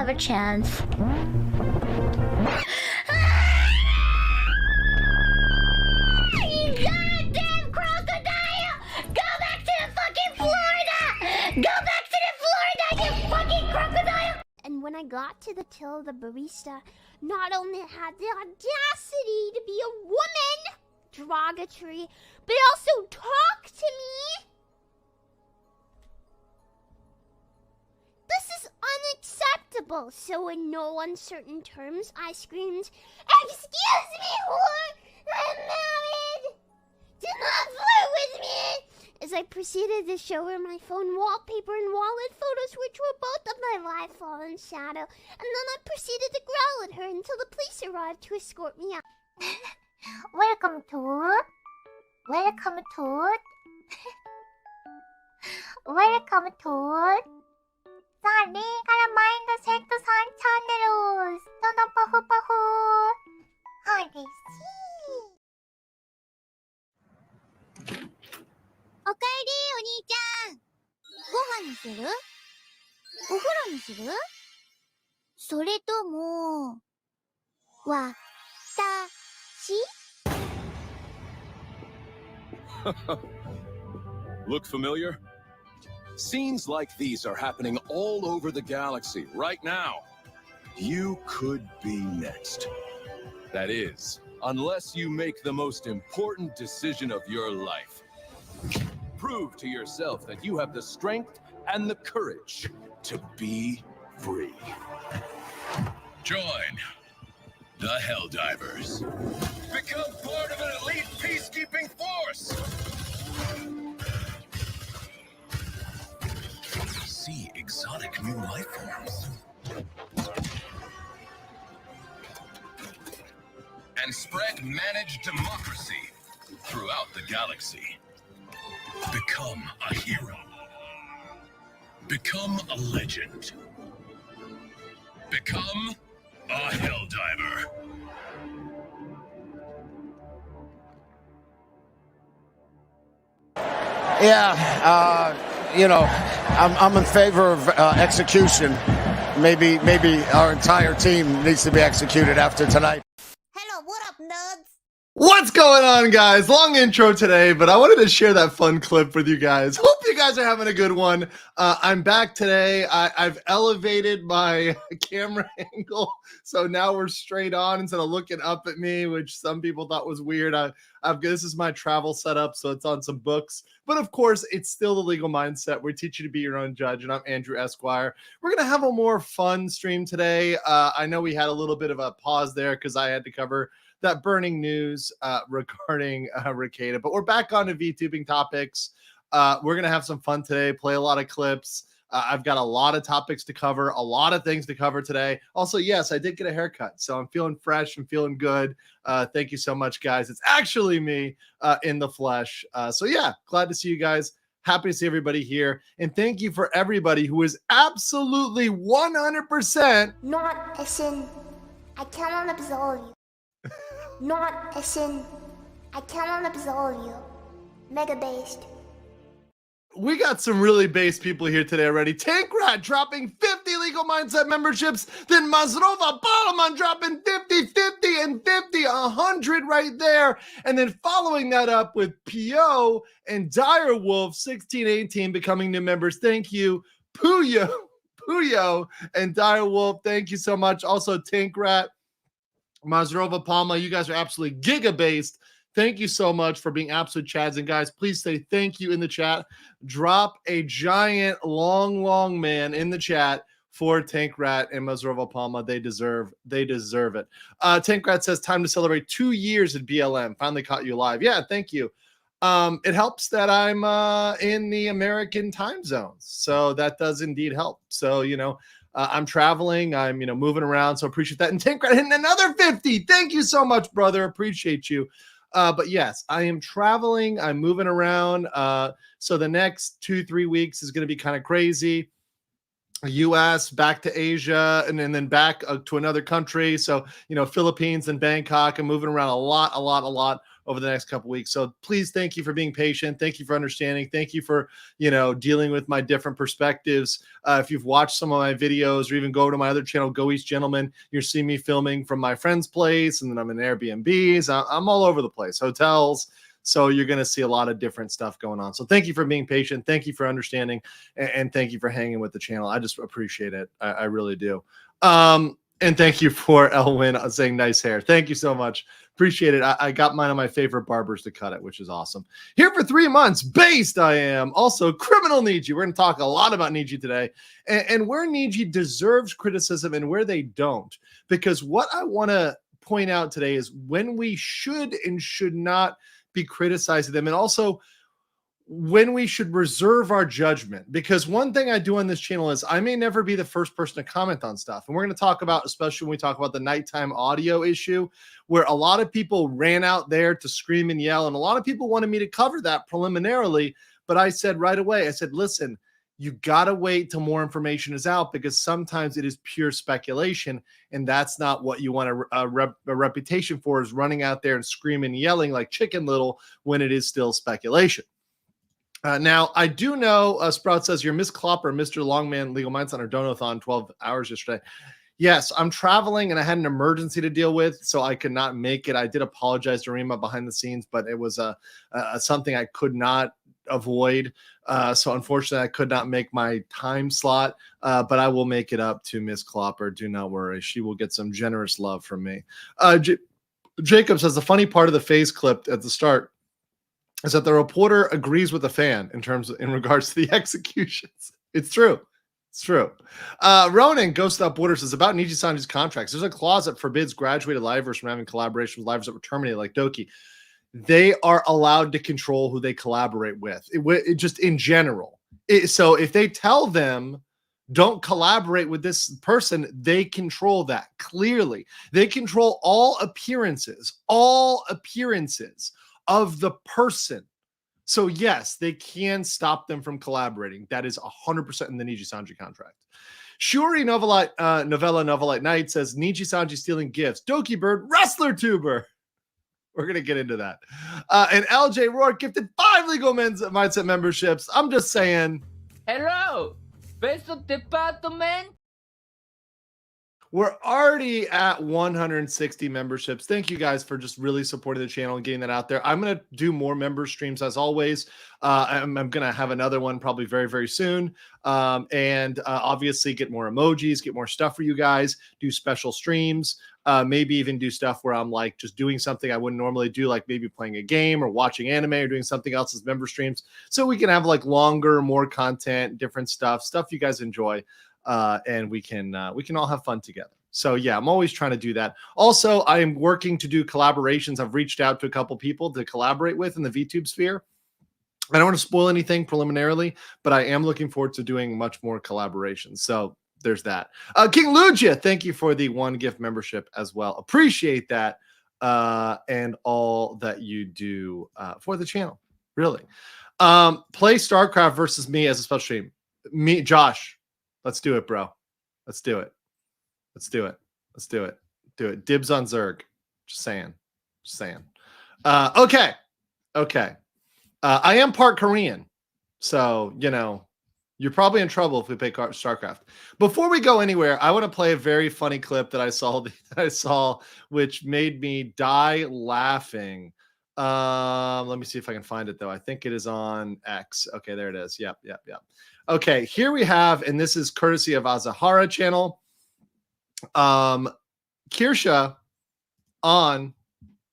have a chance. You goddamn crocodile! Go back to the fucking Florida! Go back to the Florida, you fucking crocodile! And when I got to the till, the barista not only had the audacity to be a woman, derogatory, but also talk to me. This is unacceptable. So in no uncertain terms, I screamed, "Excuse me, whore! I'm married! Do not flirt with me!" As I proceeded to show her my phone wallpaper and wallet photos, which were both of my live fallen shadow, and then I proceeded to growl at her until the police arrived to escort me out. Welcome to... Welcome to... Welcome to... ザ・リーガルマインドセットさんチャンネルどのパフパフはりしおかえり、お兄ちゃん。ご飯にする？お風呂にする？それとも、わたし？ Look familiar? Scenes like these are happening all over the galaxy right now. You could be next. That is, unless you make the most important decision of your life. Prove to yourself that you have the strength and the courage to be free. Join the Helldivers. Become part of an elite peacekeeping force. See exotic new life forms. And spread managed democracy throughout the galaxy. Become a hero. Become a legend. Become a Helldiver. Yeah, you know, I'm in favor of execution. Maybe our entire team needs to be executed after tonight. Hello, what up, nuts? What's going on, guys? Long intro today, but I wanted to share that fun clip with you guys. Hope you guys are having a good one. I'm back today. I've elevated my camera angle, so now we're straight on instead of looking up at me, which some people thought was weird. This is my travel setup, so it's on some books. But of course, it's still the legal mindset. We teach you to be your own judge, and I'm Andrew Esquire. We're going to have a more fun stream today. I know we had a little bit of a pause there because I had to cover that burning news regarding Ricada. But we're back on to VTubing topics. We're going to have some fun today, play a lot of clips. I've got a lot of topics to cover, a lot of things to cover today. Also, yes, I did get a haircut, so I'm feeling fresh. I'm feeling good. Thank you so much, guys. It's actually me in the flesh. So yeah, glad to see you guys. Happy to see everybody here. And thank you for everybody who is absolutely 100%. Not a sin. I cannot absolve you. Not a sin. I cannot absolve you. Mega based. We got some really base people here today already. Tank Rat dropping 50 Legal Mindset memberships. Then Mazrova Balaman dropping 50, 50, and 50, 100 right there. And then following that up with P.O. and Direwolf 1618 becoming new members. Thank you, Puyo and Direwolf. Thank you so much. Also, Tank Rat, Mazrova Palma, you guys are absolutely giga-based. Thank you so much for being absolute chads. And guys, please say thank you in the chat. Drop a giant, long man in the chat for Tank Rat and Mazrova Palma. They deserve it. Tank Rat says, time to celebrate 2 years at BLM. Finally caught you live. Yeah, thank you. It helps that I'm in the American time zones. So that does indeed help. So, I'm traveling, I'm, moving around. So appreciate that. And Tank Rat hitting another 50. Thank you so much, brother. Appreciate you. But yes, I am traveling. I'm moving around. So the next 2-3 weeks is going to be kind of crazy. US, back to Asia, and then back to another country. So, Philippines and Bangkok. I'm moving around a lot over the next couple weeks. So please, thank you for being patient. Thank you for understanding. Thank you for, dealing with my different perspectives. If you've watched some of my videos or even go to my other channel, Go East Gentleman, you're seeing me filming from my friend's place, and then I'm in Airbnbs. I'm all over the place, hotels. So you're going to see a lot of different stuff going on. So thank you for being patient. Thank you for understanding. And thank you for hanging with the channel. I just appreciate it. I really do. And thank you for Elwin saying nice hair. Thank you so much. Appreciate it. I got mine on my favorite barbers to cut it, which is awesome. Here for 3 months, based I am. Also, criminal Niji. We're going to talk a lot about Niji today and where Niji deserves criticism and where they don't. Because what I want to point out today is when we should and should not be criticizing them, and also when we should reserve our judgment. Because one thing I do on this channel is I may never be the first person to comment on stuff. And we're going to talk about, especially when we talk about the nighttime audio issue, where a lot of people ran out there to scream and yell. And a lot of people wanted me to cover that preliminarily. But I said right away, I said, listen, you got to wait till more information is out, because sometimes it is pure speculation. And that's not what you want a reputation for, is running out there and screaming and yelling like Chicken Little when it is still speculation. Now, I do know, Sprout says, you're Miss Klopper, Mr. Longman, Legal Minds on our Donathon 12 hours yesterday. Yes, I'm traveling and I had an emergency to deal with, so I could not make it. I did apologize to Rima behind the scenes, but it was something I could not avoid. So unfortunately, I could not make my time slot, but I will make it up to Miss Klopper. Do not worry. She will get some generous love from me. Jacob says, the funny part of the phase clip at the start is that the reporter agrees with the fan in regards to the executions. It's true. It's true. Ronan, Ghost Up Border, says about Niji Sanji's contracts. There's a clause that forbids graduated livers from having collaboration with livers that were terminated, like Doki. They are allowed to control who they collaborate with. It just in general. So if they tell them, don't collaborate with this person, they control that clearly. They control all appearances of the person. So yes, they can stop them from collaborating. That is 100% in the Niji Sanji contract. Shuri Novelite Knight says, Niji Sanji stealing gifts. DokiBird, Wrestler Tuber. We're going to get into that. And LJ Rourke gifted 5 Legal Men's Mindset memberships. I'm just saying. Hello, Peso Department. We're already at 160 memberships. Thank you guys for just really supporting the channel and getting that out there. I'm going to do more member streams as always. I'm going to have another one probably very, very soon. And obviously get more emojis, get more stuff for you guys, do special streams, maybe even do stuff where I'm like just doing something I wouldn't normally do, like maybe playing a game or watching anime or doing something else as member streams. So we can have like longer, more content, different stuff you guys enjoy. And we can all have fun together. So yeah, I'm always trying to do that. Also, I am working to do collaborations. I've reached out to a couple people to collaborate with in the VTube sphere. I don't want to spoil anything preliminarily, but I am looking forward to doing much more collaborations. So there's that. King Lugia, thank you for the 1 gift membership as well. Appreciate that. And all that you do for the channel. Really. Play StarCraft versus me as a special stream. Me, Josh. Let's do it, bro. Let's do it. Let's do it. Let's do it. Do it. Dibs on Zerg. Just saying. Just saying. Okay. Okay. I am part Korean. So, you're probably in trouble if we play StarCraft. Before we go anywhere, I want to play a very funny clip that I saw, which made me die laughing. Let me see if I can find it, though. I think it is on X. Okay, there it is. Yep. Okay, here we have, and this is courtesy of Azahara channel. Kirsha on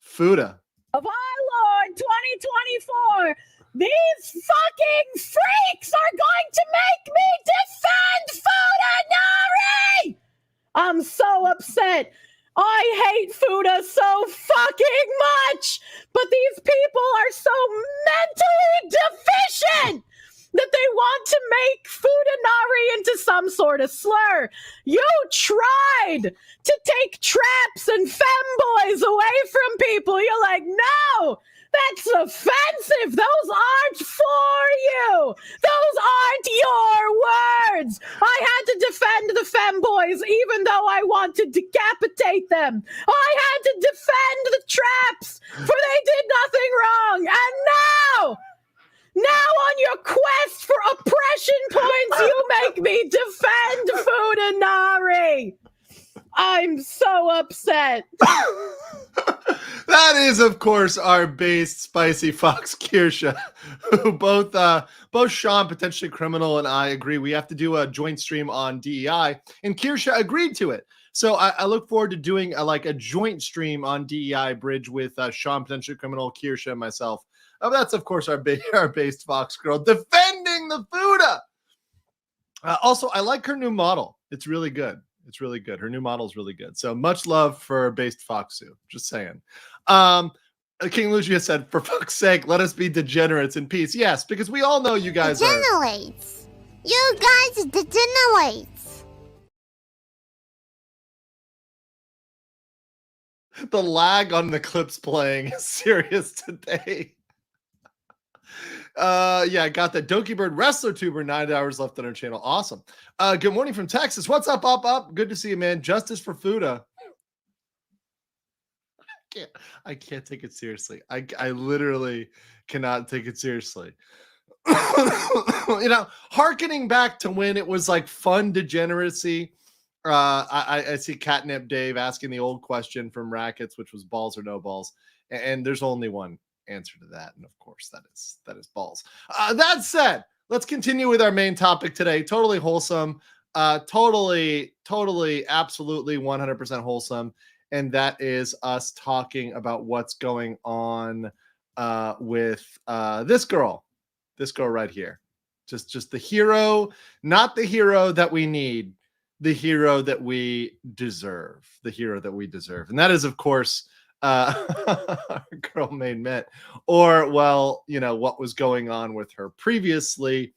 Fooda. Of our Lord 2024, these fucking freaks are going to make me defend Fooda Nari! I'm so upset. I hate Fooda so fucking much, but these people are so mentally deficient that they want to make Fudanari into some sort of slur. You tried to take traps and femboys away from people. You're like, no, that's offensive. Those aren't for you. Those aren't your kids. I had to defend the femboys even though I want to decapitate them. I had to defend the traps, for they did nothing wrong. And now on your quest for oppression points, you make me defend Fooda Nari. I'm so upset. That is, of course, our based spicy fox Kirsha, who both Sean, potentially criminal, and I agree we have to do a joint stream on DEI, and Kirsha agreed to it. So I look forward to doing a joint stream on DEI bridge with Sean, potentially criminal, Kirsha, and myself. That's, of course, our based fox girl defending the Fooda. Also, I like her new model. It's really good. It's really good. Her new model is really good. So much love for based Foxu. Just saying. King Lucia said, for fuck's sake, let us be degenerates in peace. Yes, because we all know you guys are. Degenerates. You guys degenerates. The lag on the clips playing is serious today. Yeah, I got that. DokiBird Wrestler Tuber, 9 hours left on our channel. Awesome. Good morning from Texas. What's up, up? Good to see you, man. Justice for Fooda. I can't take it seriously. I literally cannot take it seriously. Hearkening back to when it was like fun degeneracy. I see Catnip Dave asking the old question from Rackets, which was balls or no balls. And there's only one answer to that, and of course that is balls. That said, let's continue with our main topic today. Totally wholesome, totally absolutely 100% wholesome, and that is us talking about what's going on with this girl right here. Just the hero, not the hero that we need, the hero that we deserve, and that is, of course, our girl Main Met, or what was going on with her previously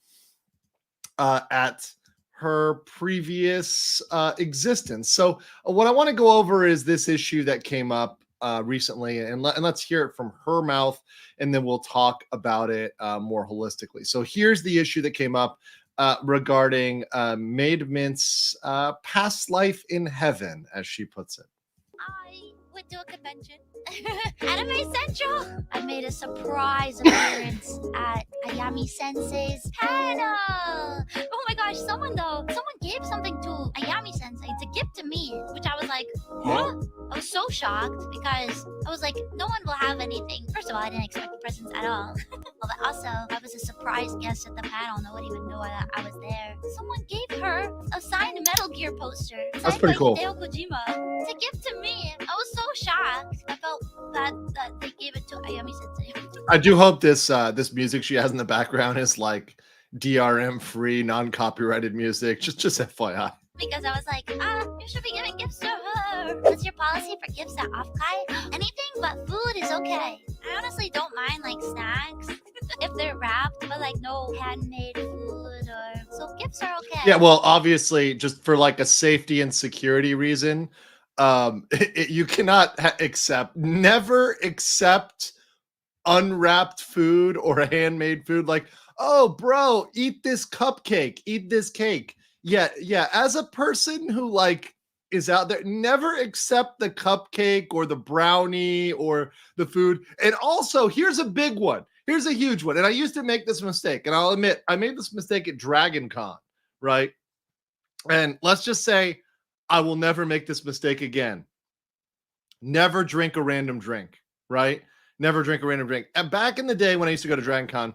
at her previous existence. So what I want to go over is this issue that came up recently, and let's hear it from her mouth, and then we'll talk about it more holistically. So here's the issue that came up regarding Maid Mint's past life in heaven, as she puts it. I went to a convention. Anime Central. I made a surprise appearance at Ayami Sensei's panel. Oh my gosh, someone gave something to Ayami Sensei to give to me, which I was like, huh? I was so shocked because I was like, no one will have anything. First of all, I didn't expect the presents at all. But also, I was a surprise guest at the panel. No one even knew I was there. Someone gave her a signed Metal Gear poster. That's pretty cool. Hideo Kojima to give to me. I was so shocked. I felt bad that they gave it to Ayami Sensei. I do hope this music she has in the background is like DRM free, non-copyrighted music. Just FYI. Because I was like, you should be giving gifts to her. What's your policy for gifts at Off-Kai? Anything but food is okay. I honestly don't mind like snacks if they're wrapped, but like no handmade food so gifts are okay. Yeah, well, obviously, just for like a safety and security reason, you cannot never accept unwrapped food or handmade food. Like, oh, bro, eat this cupcake, eat this cake. Yeah. As a person who like is out there, never accept the cupcake or the brownie or the food. And also, here's a big one. Here's a huge one. And I used to make this mistake, and I'll admit I made this mistake at Dragon Con, right? And let's just say I will never make this mistake again. Never drink a random drink, right? Never drink a random drink. And back in the day when I used to go to Dragon Con,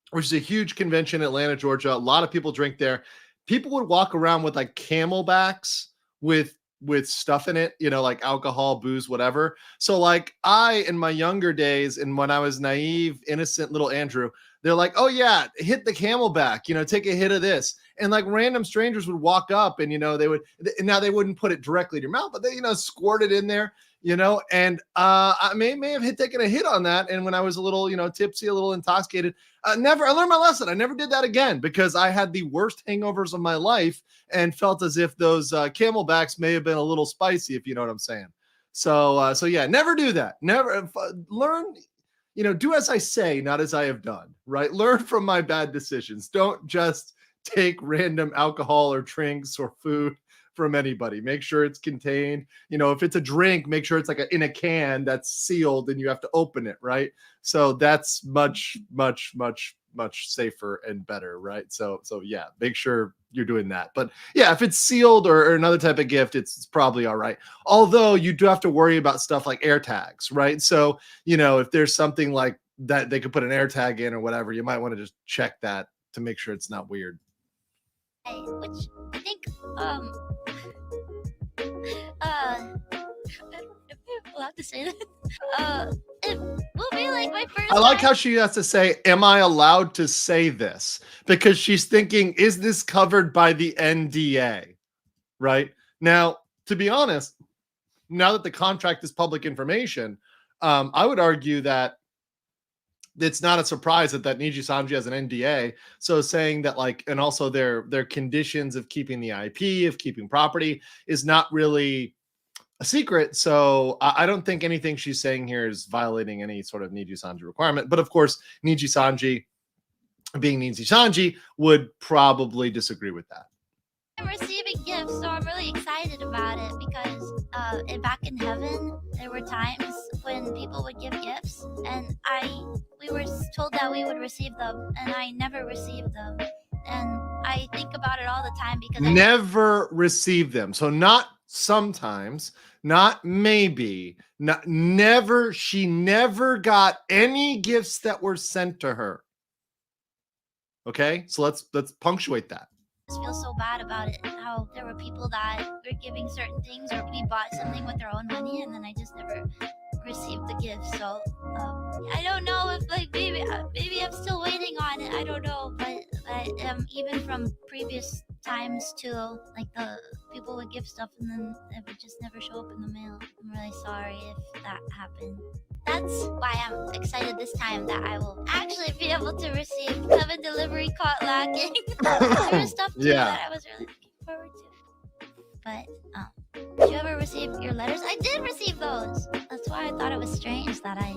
which is a huge convention in Atlanta, Georgia, a lot of people drink there. People would walk around with like camelbacks with stuff in it, like alcohol, booze, whatever. So like I, in my younger days, and when I was naive, innocent little Andrew, they're like, oh yeah, hit the camelback, take a hit of this. And like random strangers would walk up and, they wouldn't put it directly to your mouth, but they, squirt it in there, and I may have taken a hit on that. And when I was a little, tipsy, a little intoxicated, I learned my lesson. I never did that again because I had the worst hangovers of my life and felt as if those camelbacks may have been a little spicy, if you know what I'm saying. So yeah, never do that. Never learn, do as I say, not as I have done, right? Learn from my bad decisions. Don't just take random alcohol or drinks or food from anybody. Make sure it's contained. You know, if it's a drink, make sure it's like in a can that's sealed and you have to open it, right? So that's much safer and better, right? So yeah, make sure you're doing that. But yeah, if it's sealed or another type of gift, it's probably all right. Although you do have to worry about stuff like air tags, right? So, you know, if there's something like that they could put an air tag in or whatever, you might want to just check that to make sure it's not weird. Which I think I don't know if I'm allowed to say that. It will be like my first I like time. how she has to say, am I allowed to say this? Because she's thinking, is this covered by the NDA? Right? Now, to be honest, now that the contract is public information, I would argue that it's not a surprise that Niji Sanji has an NDA. So saying that, like, and also their conditions of keeping the IP, of keeping property, is not really a secret. So I don't think anything she's saying here is violating any sort of Niji Sanji requirement. But of course, Niji Sanji, being Niji Sanji, would probably disagree with that. I'm receiving gifts, so I'm really excited about it because back in heaven, there were times when people would give gifts, and we were told that we would receive them, and I never received them. And I think about it all the time because I Never received them. So not sometimes, not maybe, not never. She never got any gifts that were sent to her. Okay, so let's punctuate that. just feel so bad about it. How there were people that were giving certain things, or we bought something with their own money, and then I just never received the gift. So I don't know if, like, maybe I'm still waiting on it. I don't know, but even from previous times too, like, the people would give stuff and then it would just never show up in the mail. I'm really sorry if that happened. That's why I'm excited this time that I will actually be able to receive 7 delivery caught lacking. There was stuff too that I was really looking forward to. But did you ever receive your letters? I did receive those. That's why I thought it was strange that I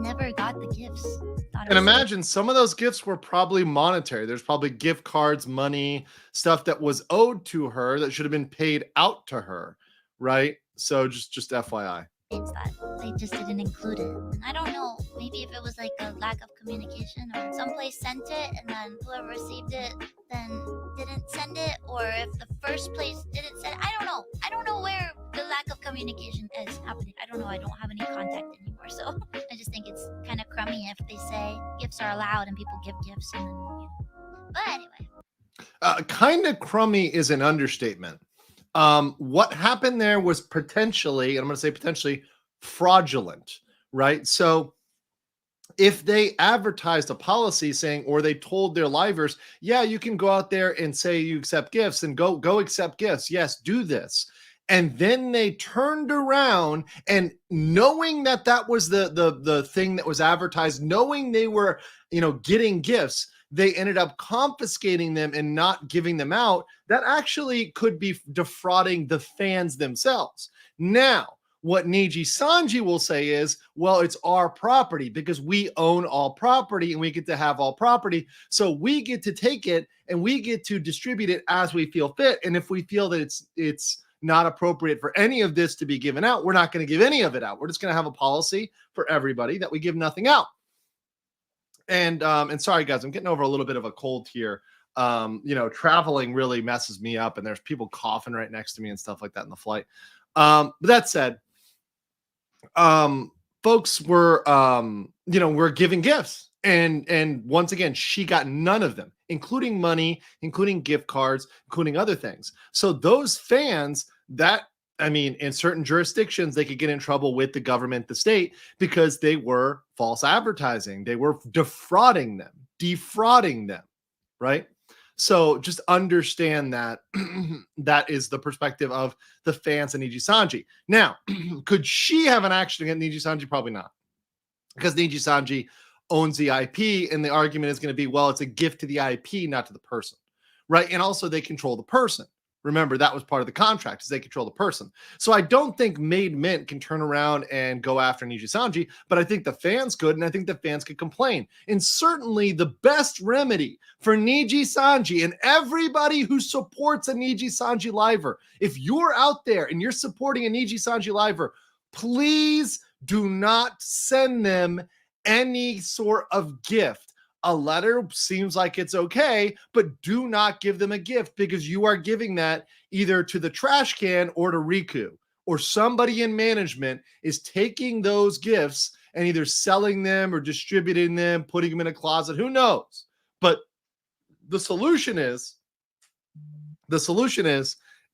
never got the gifts. And imagine some of those gifts were probably monetary. There's probably gift cards, money, stuff that was owed to her that should have been paid out to her, right? So just FYI. It's that they just didn't include it. And I don't know, maybe if it was like a lack of communication, or someplace sent it and then whoever received it then didn't send it, or if the first place didn't send it. I don't know. I don't know where the lack of communication is happening. I don't know. I don't have any contact anymore. So I just think it's kind of crummy if they say gifts are allowed and people give gifts and then, But anyway. Kind of crummy is an understatement. What happened there was potentially, and I'm going to say potentially, fraudulent, right? So if they advertised a policy saying, or they told their livers, yeah, you can go out there and say you accept gifts and go accept gifts. Yes, do this. And then they turned around, and knowing that that was the thing that was advertised, knowing they were, getting gifts, they ended up confiscating them and not giving them out. That actually could be defrauding the fans themselves. Now, what Niji Sanji will say is, well, it's our property because we own all property and we get to have all property. So we get to take it and we get to distribute it as we feel fit. And if we feel that it's not appropriate for any of this to be given out, we're not going to give any of it out. We're just going to have a policy for everybody that we give nothing out. And sorry guys, I'm getting over a little bit of a cold here. Traveling really messes me up, and there's people coughing right next to me and stuff like that in the flight. But that said, folks were were giving gifts, and once again, she got none of them, including money, including gift cards, including other things. So those fans, in certain jurisdictions, they could get in trouble with the government, the state, because they were false advertising. They were defrauding them, right? So just understand that that is the perspective of the fans and Niji Sanji. Now, could she have an action against Niji Sanji? Probably not, because Niji Sanji owns the IP, and the argument is going to be, well, it's a gift to the IP, not to the person, right? And also they control the person, Remember, that was part of the contract, is they control the person. So I don't think Made Mint can turn around and go after Niji Sanji, but I think the fans could, and I think the fans could complain. And certainly the best remedy for Niji Sanji and everybody who supports a Niji Sanji liver, if you're out there and you're supporting a Niji Sanji liver, please do not send them any sort of gift. A letter seems like it's okay, but do not give them a gift, because you are giving that either to the trash can or to Riku, or somebody in management is taking those gifts and either selling them or distributing them, putting them in a closet. Who knows? But the solution is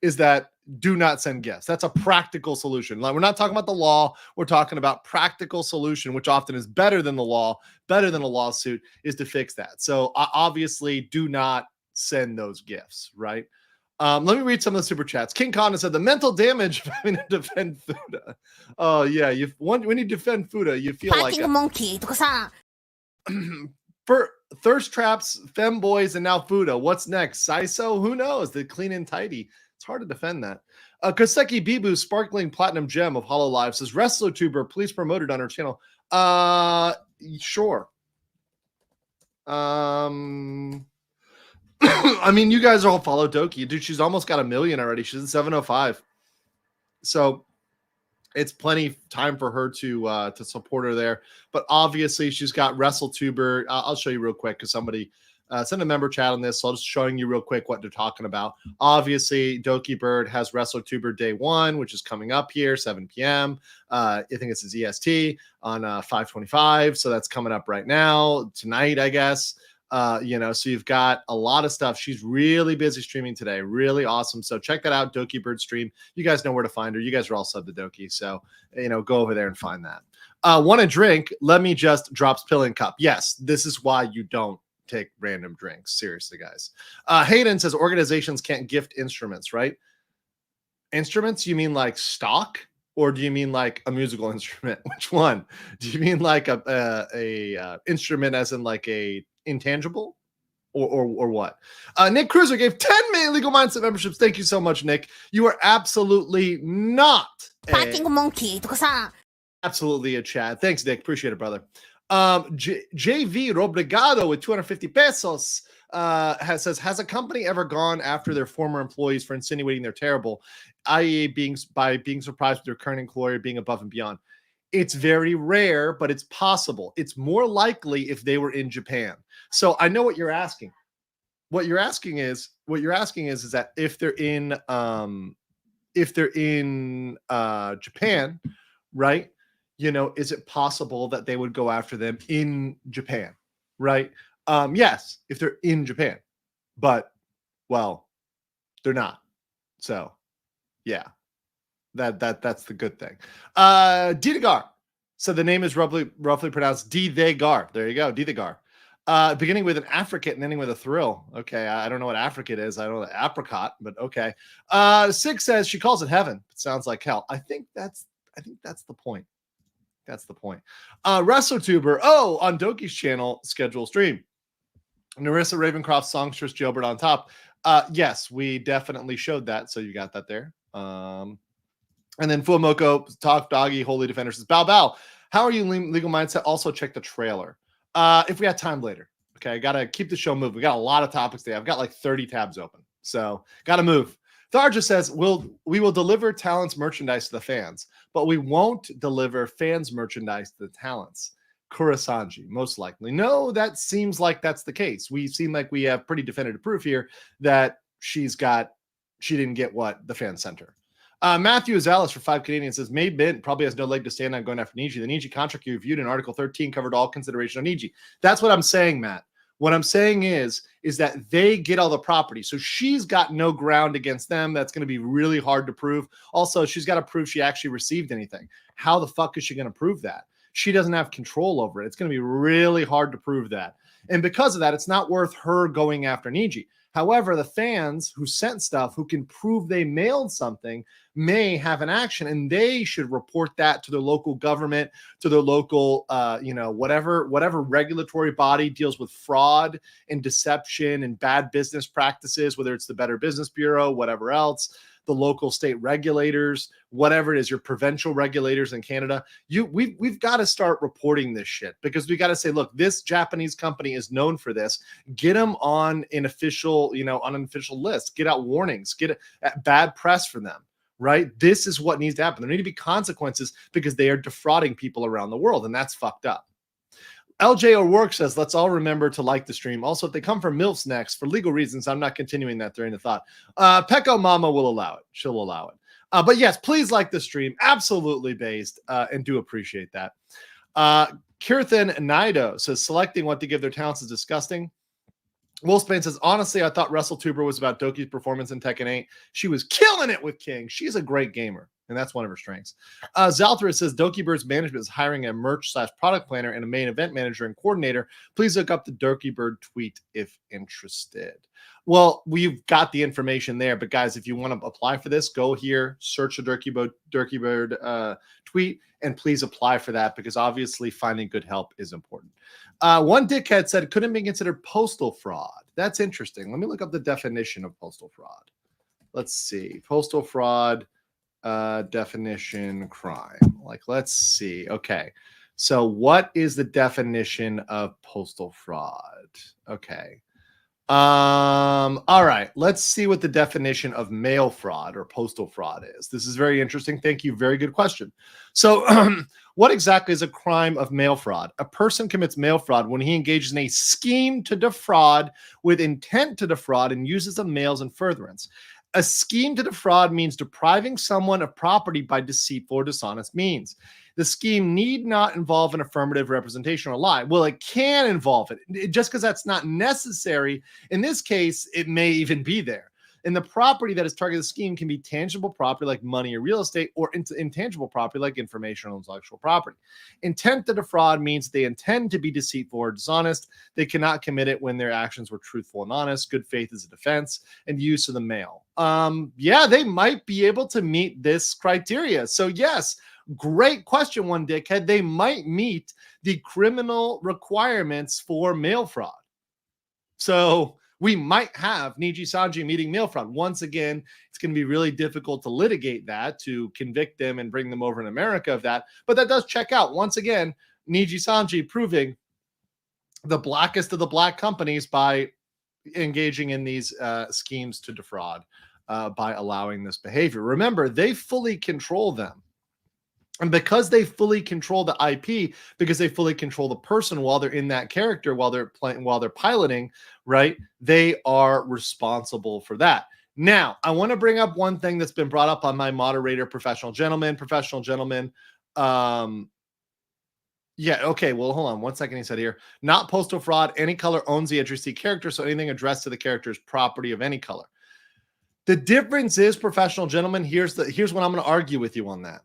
that do not send gifts. That's a practical solution. Like, we're not talking about the law. We're talking about practical solution, which often is better than the law, better than a lawsuit, is to fix that. So obviously do not send those gifts, right? Let me read some of the super chats. King Khan said the mental damage of having to defend Fooda. Oh yeah. When you defend Fooda, you feel like a monkey. for thirst traps, femboys, and now Fooda. What's next? Saiso? Who knows? The clean and tidy. It's hard to defend that. Koseki Bibu, sparkling platinum gem of Hollow Live, says, Wrestle-tuber, please promote it on our channel. Sure. I mean, you guys all follow Doki. Dude, she's almost got 1 million already. She's at 705. So it's plenty time for her to support her there. But obviously, she's got Wrestle-tuber. I'll show you real quick, because somebody send a member chat on this. So I'll just showing you real quick what they're talking about. Obviously, DokiBird has Wrestle-tuber Day 1, which is coming up here, 7 p.m. I think it's his EST on 5/25. So that's coming up right now, tonight, I guess. So you've got a lot of stuff. She's really busy streaming today. Really awesome. So check that out, DokiBird stream. You guys know where to find her. You guys are all sub to Doki. So, go over there and find that. Want a drink? Let me just drops pill and cup. Yes, this is why you don't take random drinks. Seriously, guys. Hayden says organizations can't gift instruments, right? Instruments? You mean like stock? Or do you mean like a musical instrument? Which one? Do you mean like a instrument as in like a intangible? Or what? Nick Cruiser gave 10 million Legal Mindset memberships. Thank you so much, Nick. You are absolutely not absolutely a Chad. Thanks, Nick. Appreciate it, brother. JV Robrigado with 250 pesos says, has a company ever gone after their former employees for insinuating they're terrible, i.e. being surprised with their current employer being above and beyond? It's very rare, but it's possible. It's more likely if they were in Japan. So I know what you're asking. What you're asking is that if they're in Japan, right? Is it possible that they would go after them in Japan, right? Yes, if they're in Japan, but, well, they're not. So, yeah, that's the good thing. Didagar. So the name is roughly pronounced Didagar. There you go, Didagar. Beginning with an affricate and ending with a thrill. Okay, I don't know what affricate is. I don't know the apricot, but okay. Six says she calls it heaven. It sounds like hell. I think that's the point. That's the point. Wrestle-tuber. Oh, on Doki's channel, schedule stream. Narissa Ravencroft songstress jailbird on top. Yes, we definitely showed that. So you got that there. And then Fuamoko, Talk Doggy, Holy Defender says, Bow Bow. How are you, Legal Mindset? Also check the trailer. If we have time later. Okay, I got to keep the show moving. We got a lot of topics today. I've got like 30 tabs open. So got to move. Tharja says, we will deliver talents merchandise to the fans, but we won't deliver fans merchandise to the talents. Kurasanji, most likely. No, that seems like that's the case. We seem like we have pretty definitive proof here that she didn't get what the fans sent her. Matthew Azalis for 5 Canadian says, Made Mint probably has no leg to stand on going after Niji. The Niji contract you reviewed in Article 13 covered all consideration on Niji. That's what I'm saying, Matt. What I'm saying is that they get all the property. So she's got no ground against them. That's going to be really hard to prove. Also, she's got to prove she actually received anything. How the fuck is she going to prove that? She doesn't have control over it. It's going to be really hard to prove that. And because of that, it's not worth her going after Niji. However, the fans who sent stuff, who can prove they mailed something, may have an action, and they should report that to their local government, to their local, whatever regulatory body deals with fraud and deception and bad business practices, whether it's the Better Business Bureau, whatever else, the local state regulators, whatever it is, your provincial regulators in Canada. We've got to start reporting this shit, because we got to say, look, this Japanese company is known for this. Get them on an official, on an official list. Get out warnings. Get bad press for them. Right? This is what needs to happen. There need to be consequences, because they are defrauding people around the world, and that's fucked up. LJ O'Rourke says, let's all remember to like the stream. Also, if they come from MILFs next, for legal reasons, I'm not continuing that during the thought. Pecco Mama will allow it. She'll allow it. But yes, please like the stream. Absolutely based, and do appreciate that. Kirthan Naido says, selecting what to give their talents is disgusting. Will Spain says, honestly, I thought WrestleTuber was about Doki's performance in Tekken 8. She was killing it with King. She's a great gamer, and that's one of her strengths. Zalthra says, DokiBird's management is hiring a merch/product planner and a main event manager and coordinator. Please look up the DokiBird tweet if interested. Well, we've got the information there, but guys, if you want to apply for this, go here, search the DokiBird tweet, and please apply for that, because obviously finding good help is important. One dickhead said, couldn't be considered postal fraud. That's interesting. Let me look up the definition of postal fraud. Let's see. Postal fraud definition crime. Let's see. Okay. So what is the definition of postal fraud? Okay. All right. Let's see what the definition of mail fraud or postal fraud is. This is very interesting. Thank you. Very good question. So what exactly is a crime of mail fraud? A person commits mail fraud when he engages in a scheme to defraud with intent to defraud and uses the mails in furtherance. A scheme to defraud means depriving someone of property by deceitful or dishonest means. The scheme need not involve an affirmative representation or lie. Well, it can involve it. Just because that's not necessary, in this case, it may even be there. And the property that is targeted the scheme can be tangible property like money or real estate, or intangible property like information or intellectual property. Intent to defraud means they intend to be deceitful or dishonest. They cannot commit it when their actions were truthful and honest. Good faith is a defense, and use of the mail. Yeah, they might be able to meet this criteria. So yes, great question, one dickhead. They might meet the criminal requirements for mail fraud. So we might have Niji Sanji meeting mail fraud. Once again, it's going to be really difficult to litigate that, to convict them and bring them over in America of that. But that does check out. Once again, Niji Sanji proving the blackest of the black companies by engaging in these schemes to defraud by allowing this behavior. Remember, they fully control them. And because they fully control the IP, because they fully control the person while they're in that character, while they're playing, while they're piloting, right? They are responsible for that. Now, I want to bring up one thing that's been brought up on my moderator, Professional Gentleman. Yeah, okay, well, hold on 1 second. He said here, not postal fraud. Any color owns the entry C character, so anything addressed to the character is property of any color. The difference is, Professional Gentleman, here's what I'm going to argue with you on that.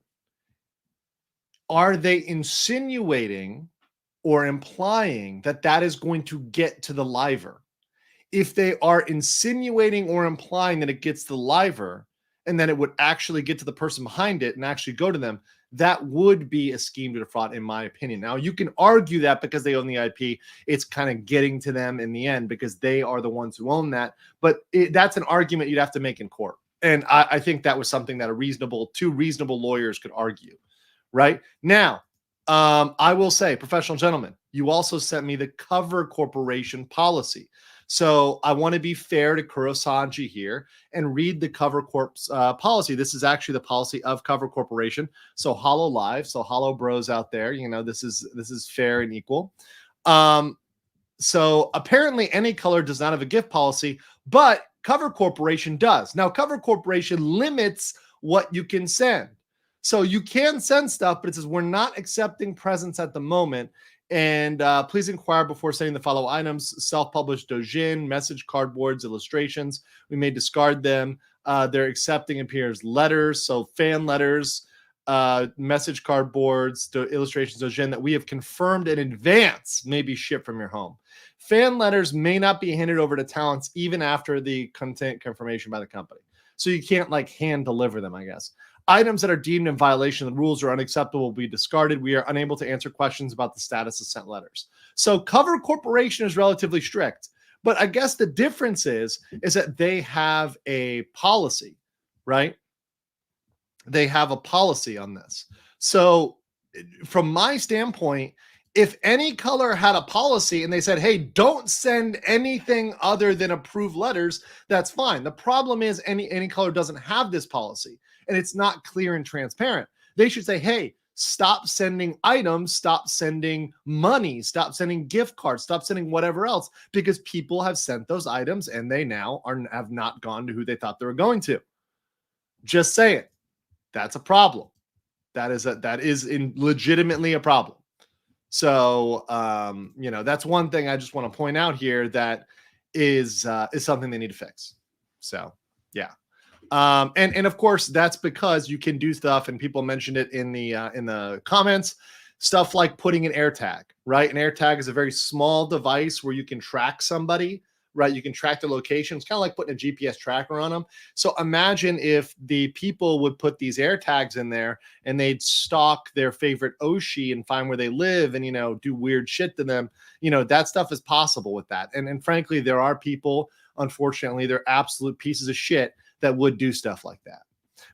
Are they insinuating or implying that that is going to get to the liver? If they are insinuating or implying that it gets to the liver and then it would actually get to the person behind it and actually go to them, that would be a scheme to defraud, in my opinion. Now, you can argue that because they own the IP, it's kind of getting to them in the end because they are the ones who own that. But that's an argument you'd have to make in court. And I think that was something that two reasonable lawyers could argue. Right now, I will say, Professional Gentleman, you also sent me the Cover Corporation policy. So I want to be fair to Kuro Sanji here and read the Cover Corp's policy. This is actually the policy of Cover Corporation. So Hollow Live, so Hollow Bros out there, this is fair and equal. So apparently any color does not have a gift policy, but Cover Corporation does. Now, Cover Corporation limits what you can send. So you can send stuff, but it says we're not accepting presents at the moment. And please inquire before sending the follow items: self-published dojin, message cardboards, illustrations. We may discard them. They're accepting appears letters, so fan letters, message cardboards, illustrations, dojin that we have confirmed in advance may be shipped from your home. Fan letters may not be handed over to talents even after the content confirmation by the company. So you can't like hand deliver them, I guess. Items that are deemed in violation of the rules or unacceptable will be discarded. We are unable to answer questions about the status of sent letters. So Cover Corporation is relatively strict, but I guess the difference is that they have a policy, right? They have a policy on this. So from my standpoint, if any color had a policy and they said, hey, don't send anything other than approved letters, that's fine. The problem is any color doesn't have this policy and it's not clear and transparent. They should say, hey, stop sending items, stop sending money, stop sending gift cards, stop sending whatever else, because people have sent those items and they now have not gone to who they thought they were going to. Just saying. That's a problem. That is legitimately a problem. So, that's one thing I just want to point out here that is something they need to fix. So, yeah. And of course, that's because you can do stuff, and people mentioned it in the comments, stuff like putting an AirTag, right? An AirTag is a very small device where you can track somebody, right? You can track their location. It's kind of like putting a GPS tracker on them. So imagine if the people would put these AirTags in there and they'd stalk their favorite Oshi and find where they live and, do weird shit to them. That stuff is possible with that. And frankly, there are people, unfortunately, they're absolute pieces of shit that would do stuff like that.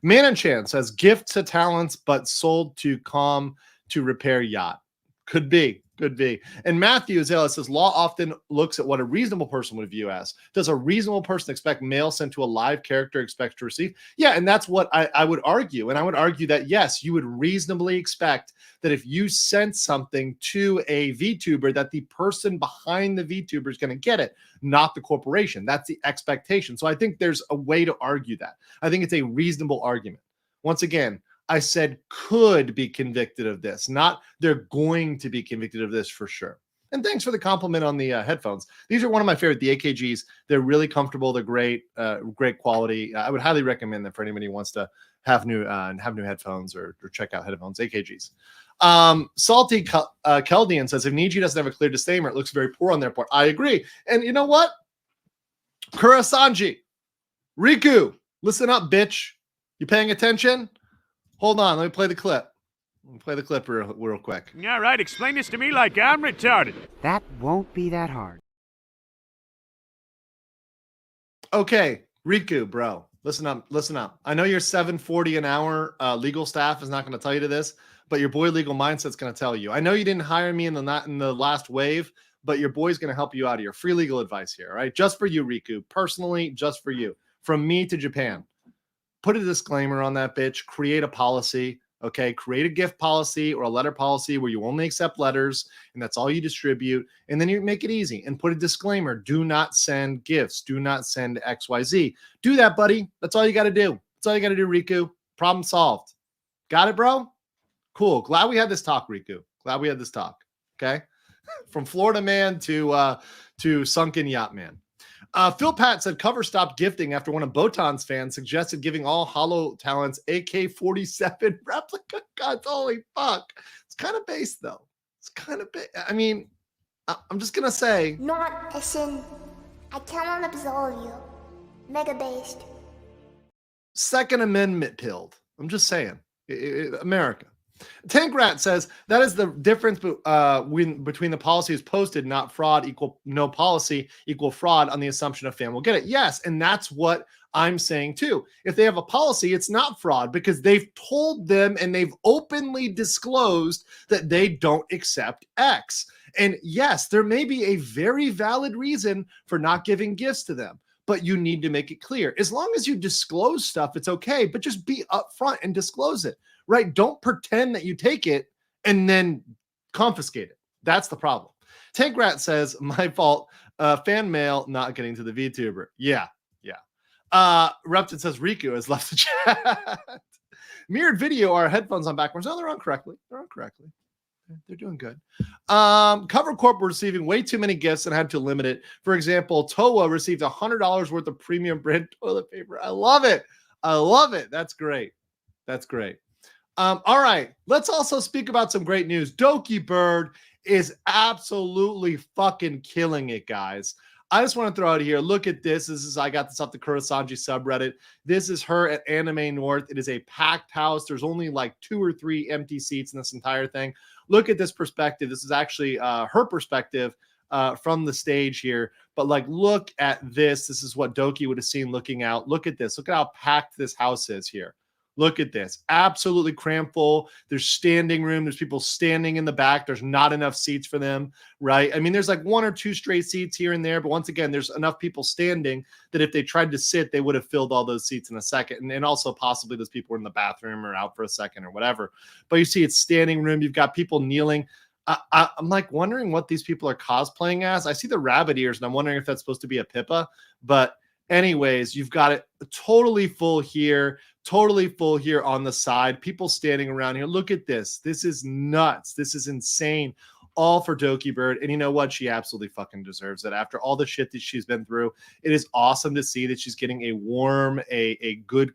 Manichan says gift to talents, but sold to calm to repair yacht. Could be. And Matthew Azela says law often looks at what a reasonable person would view as. Does a reasonable person expect mail sent to a live character expect to receive? Yeah, and that's what I would argue. And I would argue that, yes, you would reasonably expect that if you sent something to a VTuber, that the person behind the VTuber is going to get it, not the corporation. That's the expectation. So I think there's a way to argue that. I think it's a reasonable argument. Once again, I said could be convicted of this, not they're going to be convicted of this for sure. And thanks for the compliment on the headphones. These are one of my favorite, the AKGs. They're really comfortable. They're great, great quality. I would highly recommend them for anybody who wants to have new headphones or check out headphones, AKGs. Salty Keldian says, if Niji doesn't have a clear disclaimer, it looks very poor on their part. I agree. And you know what? Sanji, Riku, listen up, bitch. You paying attention? Hold on, let me play the clip. Real quick. All right, explain this to me like I'm retarded. That won't be that hard. Okay, Riku, bro, listen up. I know your $7.40 an hour legal staff is not going to tell you to this, but your boy Legal Mindset's going to tell you. I know you didn't hire me in the last wave, but your boy's going to help you out of your free legal advice here, all right? Just for you, Riku, personally, just for you, from me to Japan. Put a disclaimer on that bitch, create a policy, okay? Create a gift policy or a letter policy where you only accept letters and that's all you distribute. And then you make it easy and put a disclaimer. Do not send gifts. Do not send XYZ. Do that, buddy. That's all you got to do. That's all you got to do, Riku. Problem solved. Got it, bro? Cool. Glad we had this talk, Riku. Glad we had this talk, okay? From Florida man to sunken yacht man. Phil Pat said Cover stopped gifting after one of Botan's fans suggested giving all Hollow talents AK-47 replica guns. Holy fuck. It's kind of based, though. It's kind of big. I mean, I'm just going to say. Not a sin. I cannot absolve you. Mega based. Second Amendment pilled. I'm just saying. America. Tank Rat says that is the difference between the policy is posted, not fraud equal no policy equal fraud on the assumption a fan will get it. Yes, and that's what I'm saying too. If they have a policy, it's not fraud because they've told them and they've openly disclosed that they don't accept X. And yes, there may be a very valid reason for not giving gifts to them, but you need to make it clear. As long as you disclose stuff, it's okay, but just be upfront and disclose it. Right? Don't pretend that you take it and then confiscate it. That's the problem. Tank Rat says, my fault. Fan mail not getting to the VTuber. Yeah. Repton says Riku has left the chat. Mirrored video, our headphones on backwards. No, they're on correctly. They're doing good. Cover Corp were receiving way too many gifts and had to limit it. For example, Toa received $100 worth of premium brand toilet paper. I love it. That's great. All right, let's also speak about some great news. DokiBird is absolutely fucking killing it, guys. I just want to throw out here. Look at this. I got this off the Sanji subreddit. This is her at Anime North. It is a packed house. There's only like 2 or 3 empty seats in this entire thing. Look at this perspective. This is actually her perspective from the stage here. But like, look at this. This is what Doki would have seen looking out. Look at this. Look at how packed this house is here. Look at this. Absolutely crammed full. There's standing room. There's people standing in the back. There's not enough seats for them, right? I mean, there's like 1 or 2 straight seats here and there. But once again, there's enough people standing that if they tried to sit, they would have filled all those seats in a second. And also possibly those people were in the bathroom or out for a second or whatever. But you see it's standing room. You've got people kneeling. I'm like wondering what these people are cosplaying as. I see the rabbit ears and I'm wondering if that's supposed to be a Pippa. But anyways, you've got it totally full here on the side. People standing around here. Look at this. This is nuts. This is insane. All for DokiBird. And you know what? She absolutely fucking deserves it. After all the shit that she's been through, it is awesome to see that she's getting a warm, a good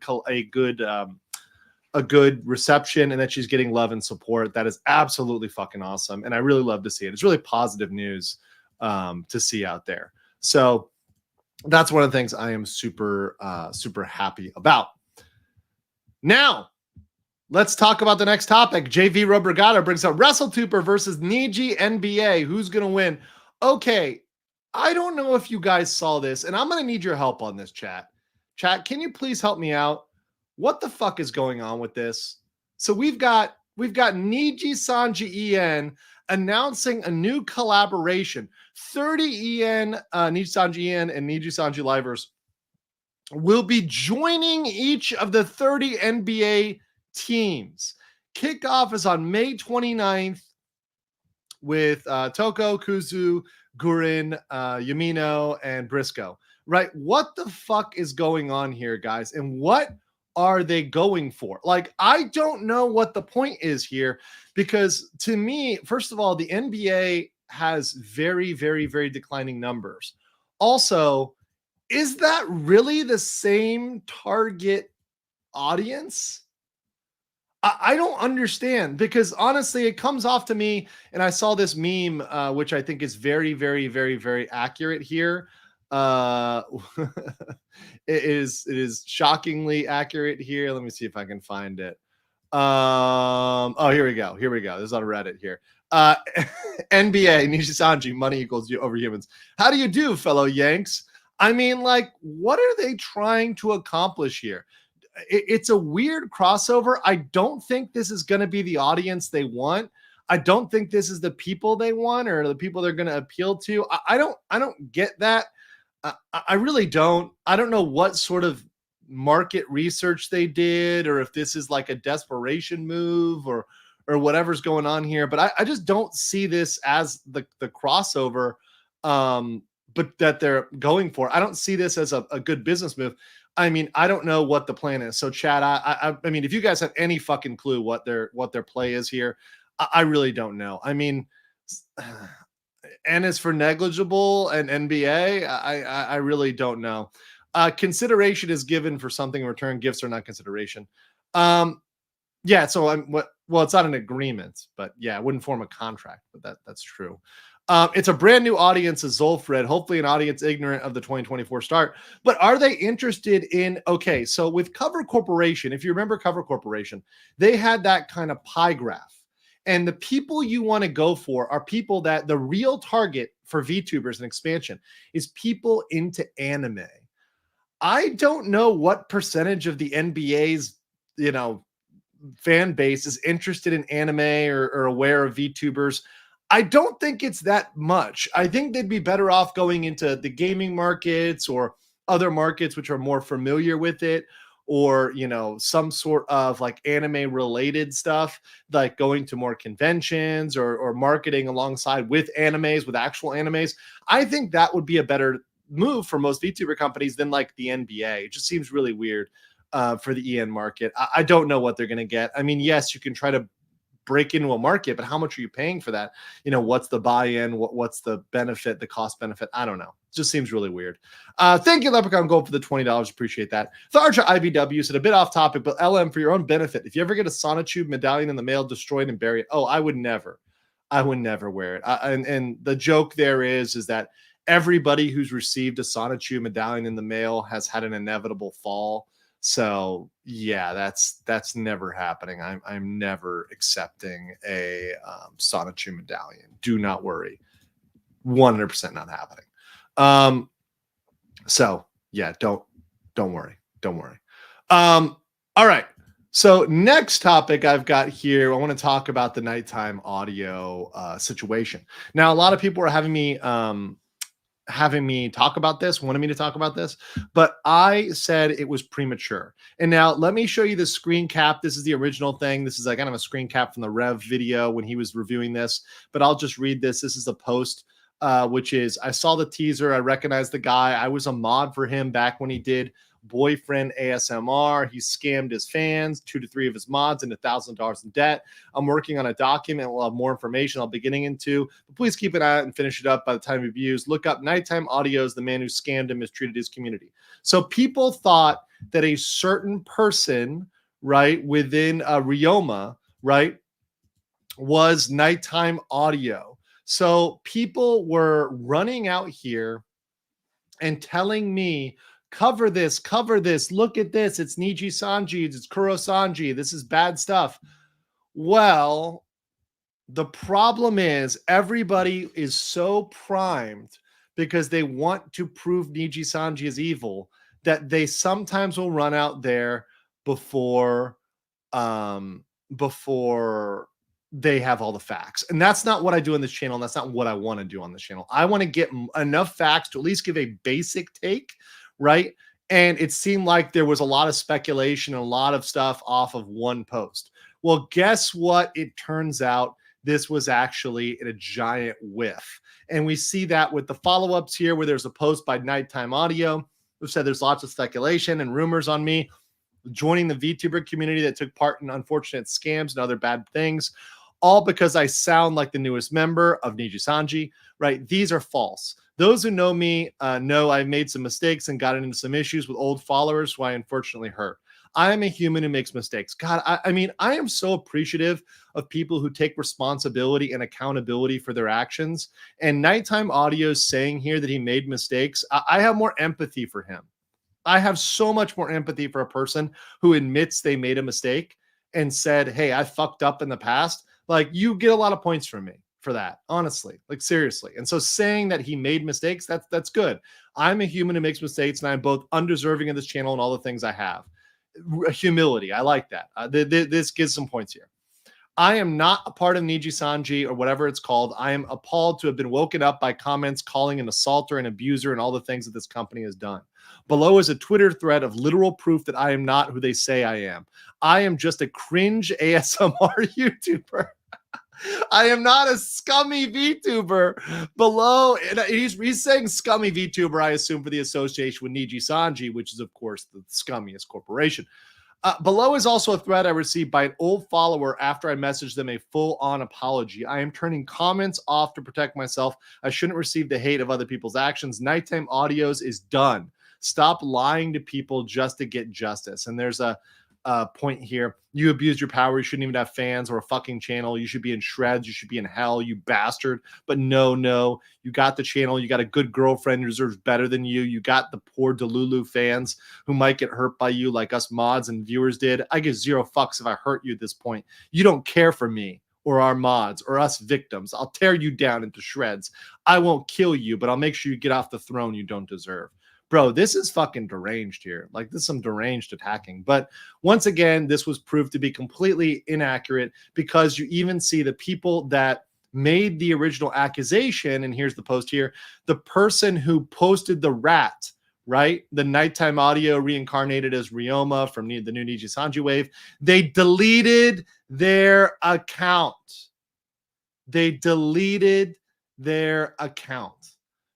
reception and that she's getting love and support. That is absolutely fucking awesome. And I really love to see it. It's really positive news to see out there. So that's one of the things I am super happy about. Now, let's talk about the next topic. JV Robrigado brings up WrestleTuber versus Niji NBA. Who's going to win? Okay, I don't know if you guys saw this, and I'm going to need your help on this, chat. Chat, can you please help me out? What the fuck is going on with this? So we've got Niji Sanji EN announcing a new collaboration. 30 EN, Niji Sanji EN and Niji Sanji Livers will be joining each of the 30 NBA teams. Kickoff is on May 29th with Toko, Kuzu, Gurin, Yamino, and Briscoe. Right? What the fuck is going on here, guys? And what are they going for? Like, I don't know what the point is here, because to me, first of all, the NBA has very, very, very declining numbers. Also, is that really the same target audience? I don't understand, because honestly, it comes off to me, and I saw this meme, which I think is very, very, very, very accurate here. It is shockingly accurate here. Let me see if I can find it. Oh, here we go. This is on Reddit here. NBA, Niji Sanji, money equals over humans. How do you do, fellow Yanks? I mean, like, what are they trying to accomplish here? It's a weird crossover. I don't think this is going to be the audience they want. I don't think this is the people they want or the people they're going to appeal to. I don't get that. I really don't. I don't know what sort of market research they did, or if this is like a desperation move or whatever's going on here. But I just don't see this as the crossover, but that they're going for. I don't see this as a good business move. I mean, I don't know what the plan is. So, Chad, I mean, if you guys have any fucking clue what their play is here, I really don't know. I mean, N is for negligible and NBA. I really don't know. Consideration is given for something in return. Gifts are not consideration. Yeah. So it's not an agreement, but yeah, it wouldn't form a contract. But that's true. It's a brand new audience, as Zolfred, hopefully an audience ignorant of the 2024 start. But are they interested in, okay, so with Cover Corporation, if you remember Cover Corporation, they had that kind of pie graph. And the people you want to go for are people that the real target for VTubers and expansion is people into anime. I don't know what percentage of the NBA's, fan base is interested in anime or aware of VTubers. I don't think it's that much. I think they'd be better off going into the gaming markets or other markets which are more familiar with it, or, some sort of like anime related stuff, like going to more conventions or marketing alongside with animes, with actual animes. I think that would be a better move for most VTuber companies than like the NBA. It just seems really weird for the EN market. I don't know what they're going to get. I mean, yes, you can try to break into a market, but how much are you paying for that? What's the buy-in? What's the benefit, the cost benefit? I don't know. It just seems really weird. Thank you, Leprechaun Gold, for the $20. Appreciate that. Tharja IBW said, a bit off topic, but LM, for your own benefit, if you ever get a Sonotube medallion in the mail, destroy it and bury it. Oh, I would never. I would never wear it. And the joke there is that everybody who's received a Sonichu medallion in the mail has had an inevitable fall. So yeah, that's never happening. I'm never accepting a Sonichu medallion. Do not worry. 100% not happening. So yeah, don't worry. Don't worry. All right. So next topic I've got here, I want to talk about the nighttime audio situation. Now, a lot of people are having me talk about this, wanted me to talk about this, but I said it was premature. And now let me show you the screen cap. This is the original thing. This is like kind of a screen cap from the Rev video when he was reviewing this, but I'll just read this. This is the post, which is, I saw the teaser. I recognize the guy. I was a mod for him back when he did Boyfriend ASMR. He scammed his fans, 2 to 3 of his mods, into $1,000 in debt. I'm working on a document. We'll have more information I'll be getting into, but please keep an eye out and finish it up by the time of views. Look up Nighttime Audios, the man who scammed and mistreated his community. So people thought that a certain person, right, within Ryoma, right, was Nighttime Audio. So people were running out here and telling me, cover this, look at this, it's Niji Sanji, it's Kuro Sanji, this is bad stuff. Well, the problem is everybody is so primed because they want to prove Niji Sanji is evil that they sometimes will run out there before they have all the facts. And that's not what I do on this channel. And that's not what I want to do on this channel. I want to get enough facts to at least give a basic take, right? And it seemed like there was a lot of speculation and a lot of stuff off of one post. Well, guess what? It turns out this was actually a giant whiff. And we see that with the follow-ups here, where there's a post by Nighttime Audio who said there's lots of speculation and rumors on me joining the VTuber community that took part in unfortunate scams and other bad things, all because I sound like the newest member of Niji Sanji, right? These are false. Those who know me know I've made some mistakes and gotten into some issues with old followers who I unfortunately hurt. I am a human who makes mistakes. God, I mean, I am so appreciative of people who take responsibility and accountability for their actions. And Nighttime Audio saying here that he made mistakes, I have more empathy for him. I have so much more empathy for a person who admits they made a mistake and said, hey, I fucked up in the past. Like, you get a lot of points from me for that, honestly, like seriously. And so saying that he made mistakes, that's good. I'm a human who makes mistakes, and I'm both undeserving of this channel and all the things I have. Humility, I like that. This gives some points here. I am not a part of Niji Sanji or whatever it's called. I am appalled to have been woken up by comments calling an assaulter and abuser and all the things that this company has done. Below is a Twitter thread of literal proof that I am not who they say I am. I am just a cringe ASMR YouTuber. I am not a scummy VTuber. Below, and he's saying scummy VTuber, I assume, for the association with Niji Sanji, which is, of course, the scummiest corporation. Below is also a thread I received by an old follower after I messaged them a full-on apology. I am turning comments off to protect myself. I shouldn't receive the hate of other people's actions. Nighttime Audios is done. Stop lying to people just to get justice. And there's a point here. You abused your power. You shouldn't even have fans or a fucking channel. You should be in shreds. You should be in hell, you bastard. But no, you got the channel. You got a good girlfriend who deserves better than you. You got the poor Delulu fans who might get hurt by you like us mods and viewers did. I give 0 fucks if I hurt you at this point. You don't care for me or our mods or us victims. I'll tear you down into shreds. I won't kill you, but I'll make sure you get off the throne you don't deserve. Bro, this is fucking deranged here. Like, this is some deranged attacking. But once again, this was proved to be completely inaccurate, because you even see the people that made the original accusation, and here's the post here, the person who posted the rat, right? The Nighttime Audio reincarnated as Ryoma from the new Niji Sanji wave. They deleted their account. They deleted their account.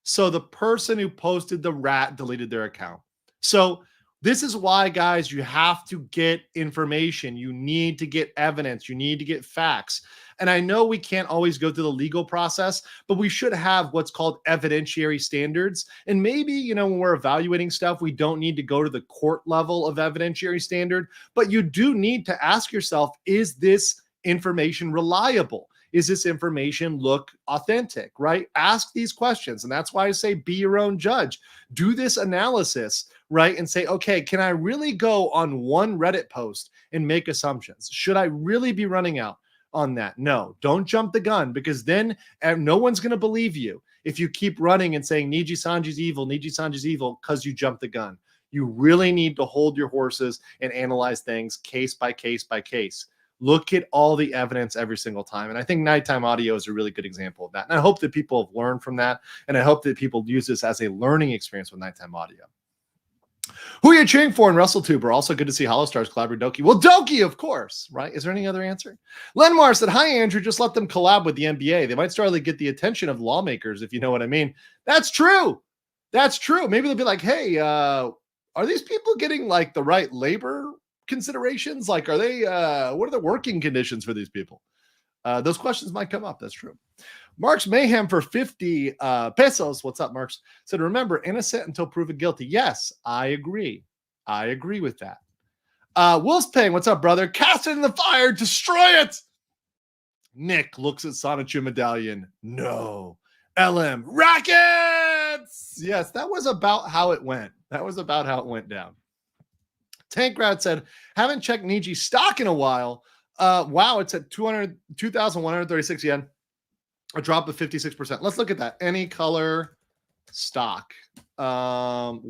So the person who posted the rat deleted their account. So this is why, guys, you have to get information. You need to get evidence. You need to get facts. And I know we can't always go through the legal process, but we should have what's called evidentiary standards. And maybe, you know, when we're evaluating stuff, we don't need to go to the court level of evidentiary standard, but you do need to ask yourself, is this information reliable? Is this information look authentic, right? Ask these questions. And that's why I say be your own judge. Do this analysis, right? And say, okay, can I really go on one Reddit post and make assumptions? Should I really be running out on that? No, don't jump the gun, because then no one's going to believe you if you keep running and saying Niji Sanji's evil, because you jumped the gun. You really need to hold your horses and analyze things case by case by case. Look at all the evidence every single time. And I think nighttime audio is a really good example of that. And I hope that people have learned from that. And I hope that people use this as a learning experience with nighttime audio. Who are you cheering for in WrestleTuber? Also good to see Hollow Stars collab with Doki. Well, Doki, of course, right? Is there any other answer? Lenmar said, hi, Andrew. Just let them collab with the NBA. They might start to get the attention of lawmakers, if you know what I mean. That's true. That's true. Maybe they'll be like, hey, are these people getting like the right labor considerations? Like, are they, what are the working conditions for these people? Those questions might come up. That's true. Mark's Mayhem for 50 pesos. What's up, Mark's? Said, remember, innocent until proven guilty. Yes, I agree. I agree with that. Will's Paying, what's up, brother? Cast it in the fire, destroy it. Nick looks at Sonichu Medallion. No. LM, Rockets! Yes, that was about how it went. That was about how it went down. Tankrat said, haven't checked Niji stock in a while. Wow, it's at 2,136 yen. A drop of 56%. Let's look at that. Any color stock. Whoa.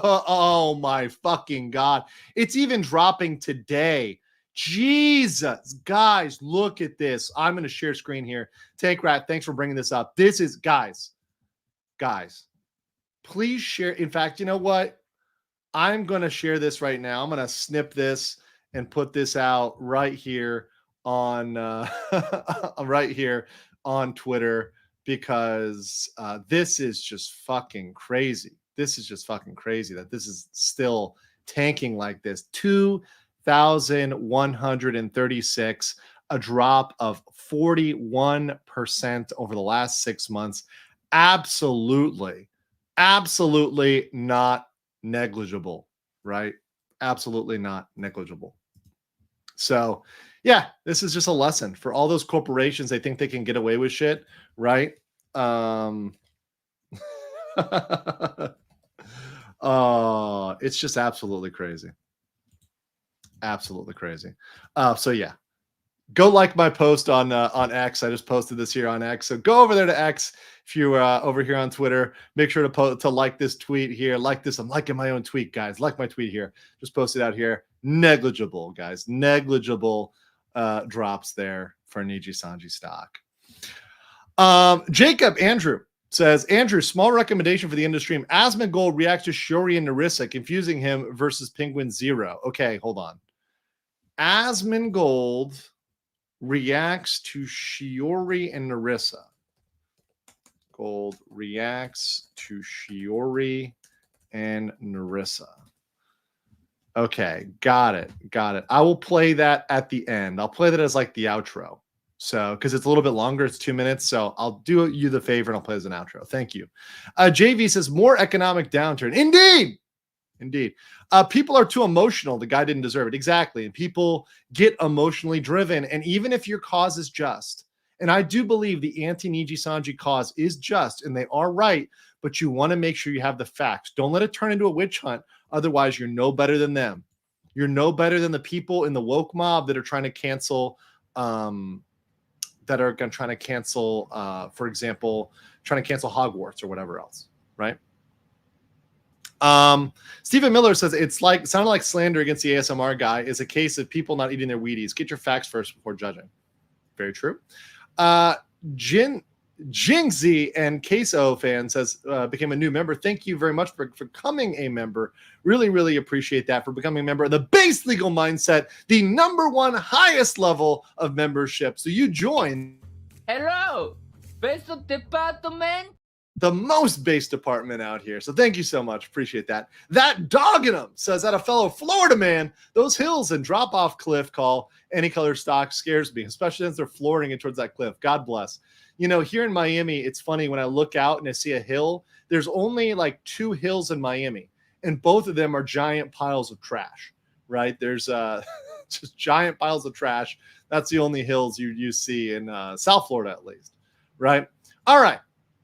Oh my fucking God. It's even dropping today. Jesus. Guys, look at this. I'm going to share screen here. Tank Rat, thanks for bringing this up. This is, guys, please share. In fact, you know what? I'm going to share this right now. I'm going to snip this and put this out right here on, right here on Twitter, because this is just fucking crazy. This is just fucking crazy that this is still tanking like this. 2,136, a drop of 41% over the last 6 months. Absolutely not negligible, right? Absolutely not negligible. So yeah, this is just a lesson for all those corporations. They think they can get away with shit, right? It's just absolutely crazy. Absolutely crazy. So yeah, go like my post on X. I just posted this here on X. So go over there to X if you're over here on Twitter. Make sure to like this tweet here. Like this. I'm liking my own tweet, guys. Like my tweet here. Just post it out here. Negligible, guys. Negligible drops there for Niji Sanji stock. Jacob Andrew says, Andrew, small recommendation for the end of stream. Asmongold reacts to Shiori and Narissa, confusing him versus Penguin Zero. Okay, hold on. Asmongold reacts to Shiori and Narissa. Gold reacts to Shiori and Narissa. Okay, got it. I will play that at the end. I'll play that as like the outro. So, because it's a little bit longer, it's 2 minutes. So I'll do you the favor and I'll play as an outro. Thank you. JV says, more economic downturn. Indeed. People are too emotional. The guy didn't deserve it. Exactly. And people get emotionally driven. And even if your cause is just, and I do believe the anti-Niji Sanji cause is just, and they are right, but you want to make sure you have the facts. Don't let it turn into a witch hunt. Otherwise, you're no better than them. You're no better than the people in the woke mob that are trying to cancel, for example, trying to cancel Hogwarts or whatever else, right? Stephen Miller says sounded like slander against the ASMR guy is a case of people not eating their Wheaties. Get your facts first before judging. Very true. Jingzi and Queso fan says, became a new member. Thank you very much for becoming a member. Really appreciate that, for becoming a member of the Base Legal Mindset, the #1 highest level of membership. So you join. Hello, Base Department. The most base department out here. So thank you so much. Appreciate that. That dog in him says, that a fellow Florida man, those hills and drop off cliff call any color stock scares me, especially since they're flooring it towards that cliff. God bless. You know, here in Miami, it's funny when I look out and I see a hill, there's only like 2 hills in Miami, and both of them are giant piles of trash, right? There's just giant piles of trash. That's the only hills you see in South Florida, at least, right? All right.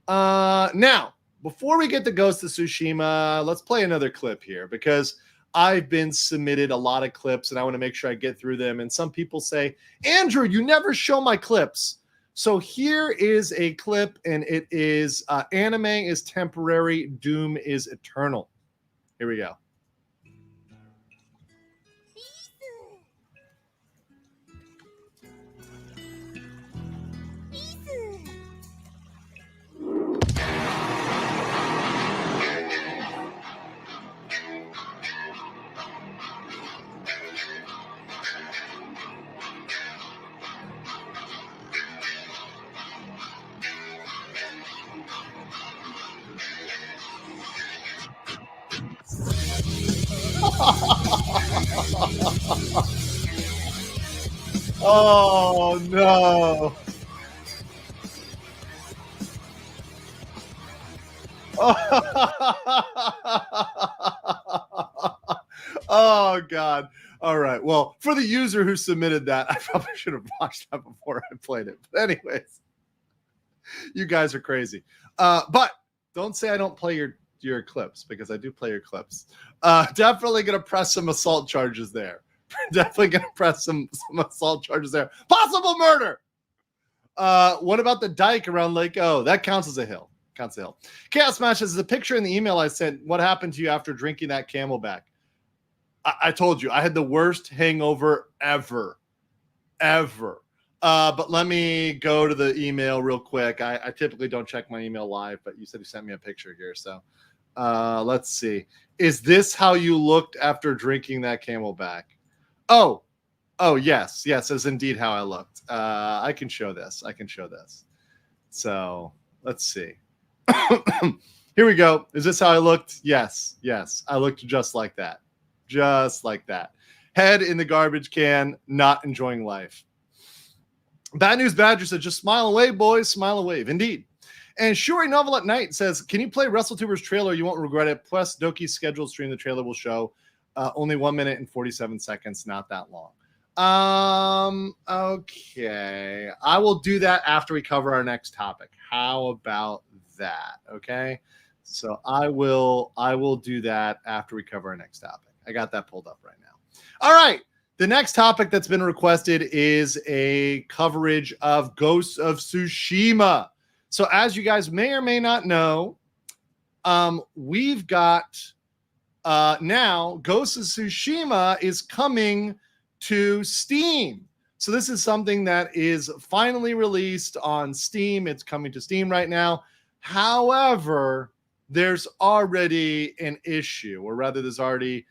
Now, before we get to Ghost of Tsushima, let's play another clip here because I've been submitted a lot of clips and I want to make sure I get through them. And some people say, Andrew, you never show my clips. So here is a clip, and it is anime is temporary, doom is eternal. Here we go. Oh no. Oh God. All right. Well, for the user who submitted that, I probably should have watched that before I played it. But anyways, you guys are crazy. But don't say I don't play your clips, because I do play your clips. Definitely gonna press some assault charges there. Definitely gonna press some assault charges there. Possible murder. What about the dike around Lake O? That counts as a hill. Counts as a hill. Chaos Smash says, the picture in the email I sent. What happened to you after drinking that Camelback? I told you I had the worst hangover ever. But let me go to the email real quick. I typically don't check my email live, but you said you sent me a picture here. So let's see. Is this how you looked after drinking that Camelback? Oh, yes. Yes, is indeed how I looked. I can show this. So let's see. Here we go. Is this how I looked? Yes. I looked just like that. Head in the garbage can, not enjoying life. Bad News Badger said, just smile away, boys. Smile and wave. Indeed. And Shuri Novel at Night says, can you play WrestleTuber's trailer? You won't regret it. Plus, Doki's scheduled stream the trailer will show. Only 1 minute and 47 seconds. Not that long. Okay. I will do that after we cover our next topic. How about that? Okay. So I will do that after we cover our next topic. I got that pulled up right now. All right. The next topic that's been requested is a coverage of Ghost of Tsushima. So as you guys may or may not know, we've got now Ghost of Tsushima is coming to Steam. So this is something that is finally released on Steam. It's coming to Steam right now. However, there's already an issue, or rather there's already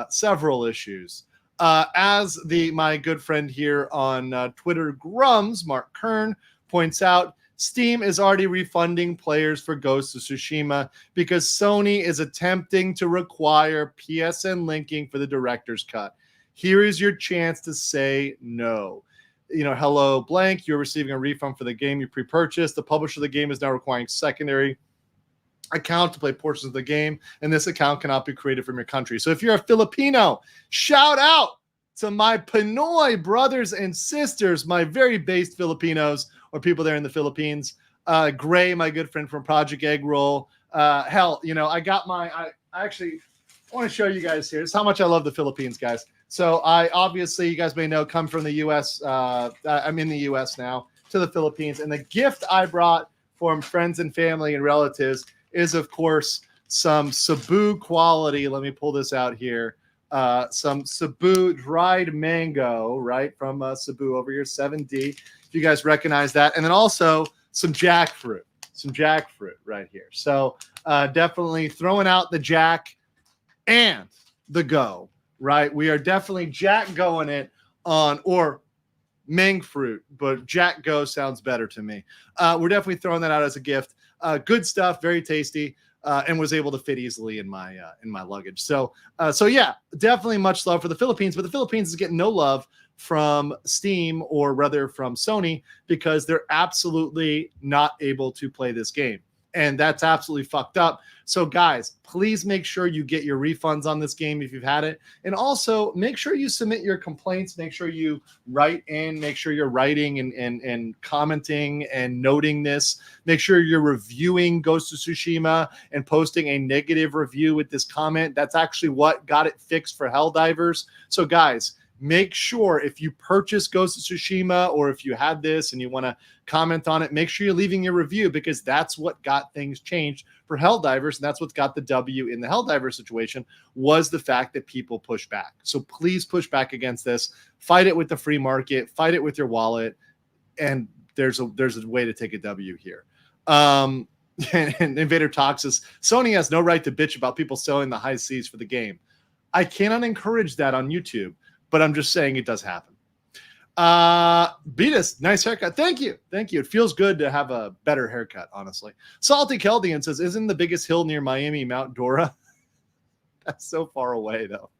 several issues. As my good friend here on Twitter, Grums, Mark Kern, points out, Steam is already refunding players for Ghost of Tsushima because Sony is attempting to require PSN linking for the director's cut. Here is your chance to say no. Hello, blank. You're receiving a refund for the game you pre-purchased. The publisher of the game is now requiring secondary account to play portions of the game, and this account cannot be created from your country. So if you're a Filipino, shout out to my Pinoy brothers and sisters, my very based Filipinos or people there in the Philippines. Gray, my good friend from Project Egg Roll. Hell, I got I actually want to show you guys here. It's how much I love the Philippines, guys. So I obviously, you guys may know, come from the U.S. I'm in the U.S. now, to the Philippines, and the gift I brought from friends and family and relatives is, of course, some Cebu quality. Let me pull this out here. Some Cebu dried mango, right, from Cebu over here, 7D. If you guys recognize that. And then also some jackfruit right here. So definitely throwing out the jack and the go, right? We are definitely jack going it on, or mang fruit, but jack go sounds better to me. We're definitely throwing that out as a gift. Good stuff, very tasty, and was able to fit easily in my luggage. So yeah, definitely much love for the Philippines, but the Philippines is getting no love from Steam, or rather from Sony, because they're absolutely not able to play this game. and that's absolutely fucked up. So guys, please make sure you get your refunds on this game if you've had it. And also make sure you submit your complaints. Make sure you write in, make sure you're writing and commenting and noting this. Make sure you're reviewing Ghost of Tsushima and posting a negative review with this comment. That's actually what got it fixed for Helldivers. So guys, make sure if you purchase Ghost of Tsushima or if you had this and you want to comment on it, make sure you're leaving your review, because that's what got things changed for Helldivers. And that's what's got the W in the Helldivers situation, was the fact that people push back. So please push back against this. Fight it with the free market. Fight it with your wallet. And there's a way to take a W here. And Invader Talks says, Sony has no right to bitch about people selling the high seas for the game. I cannot encourage that on YouTube, but I'm just saying it does happen. Beatus, nice haircut. Thank you. Thank you. It feels good to have a better haircut, honestly. Salty Keldian says, isn't the biggest hill near Miami Mount Dora? That's so far away, though.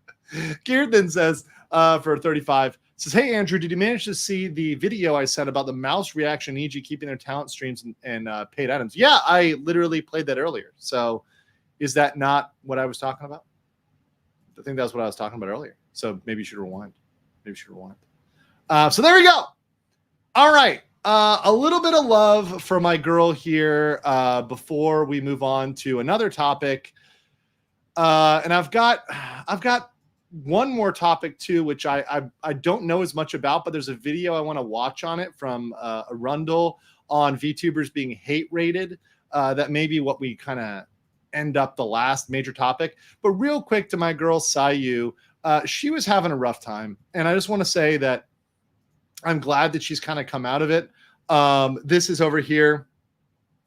Kirtan says, for 35, says, hey, Andrew, did you manage to see the video I sent about the mouse reaction Niji keeping their talent streams and paid items? Yeah, I literally played that earlier. So is that not what I was talking about? I think that's what I was talking about earlier. So maybe you should rewind. So there we go. All right. A little bit of love for my girl here before we move on to another topic. And I've got one more topic too, which I don't know as much about, but there's a video I want to watch on it from Arundel on VTubers being hate rated. That may be what we kind of end up the last major topic. But real quick to my girl Sayu, she was having a rough time. And I just want to say that I'm glad that she's kind of come out of it. This is over here,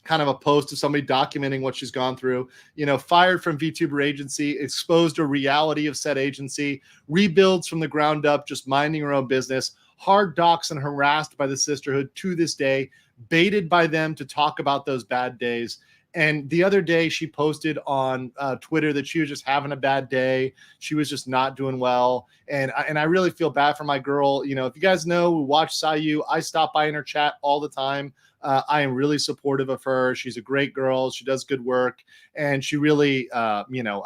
kind of a post of somebody documenting what she's gone through. You know, fired from VTuber agency, exposed to reality of said agency, rebuilds from the ground up, just minding her own business, hard docs and harassed by the sisterhood to this day, baited by them to talk about those bad days. And the other day she posted on Twitter that she was just having a bad day. She was just not doing well. And I really feel bad for my girl. You know, if you guys know, we watch Sayu. I stop by in her chat all the time. I am really supportive of her. She's a great girl. She does good work. And she really, you know,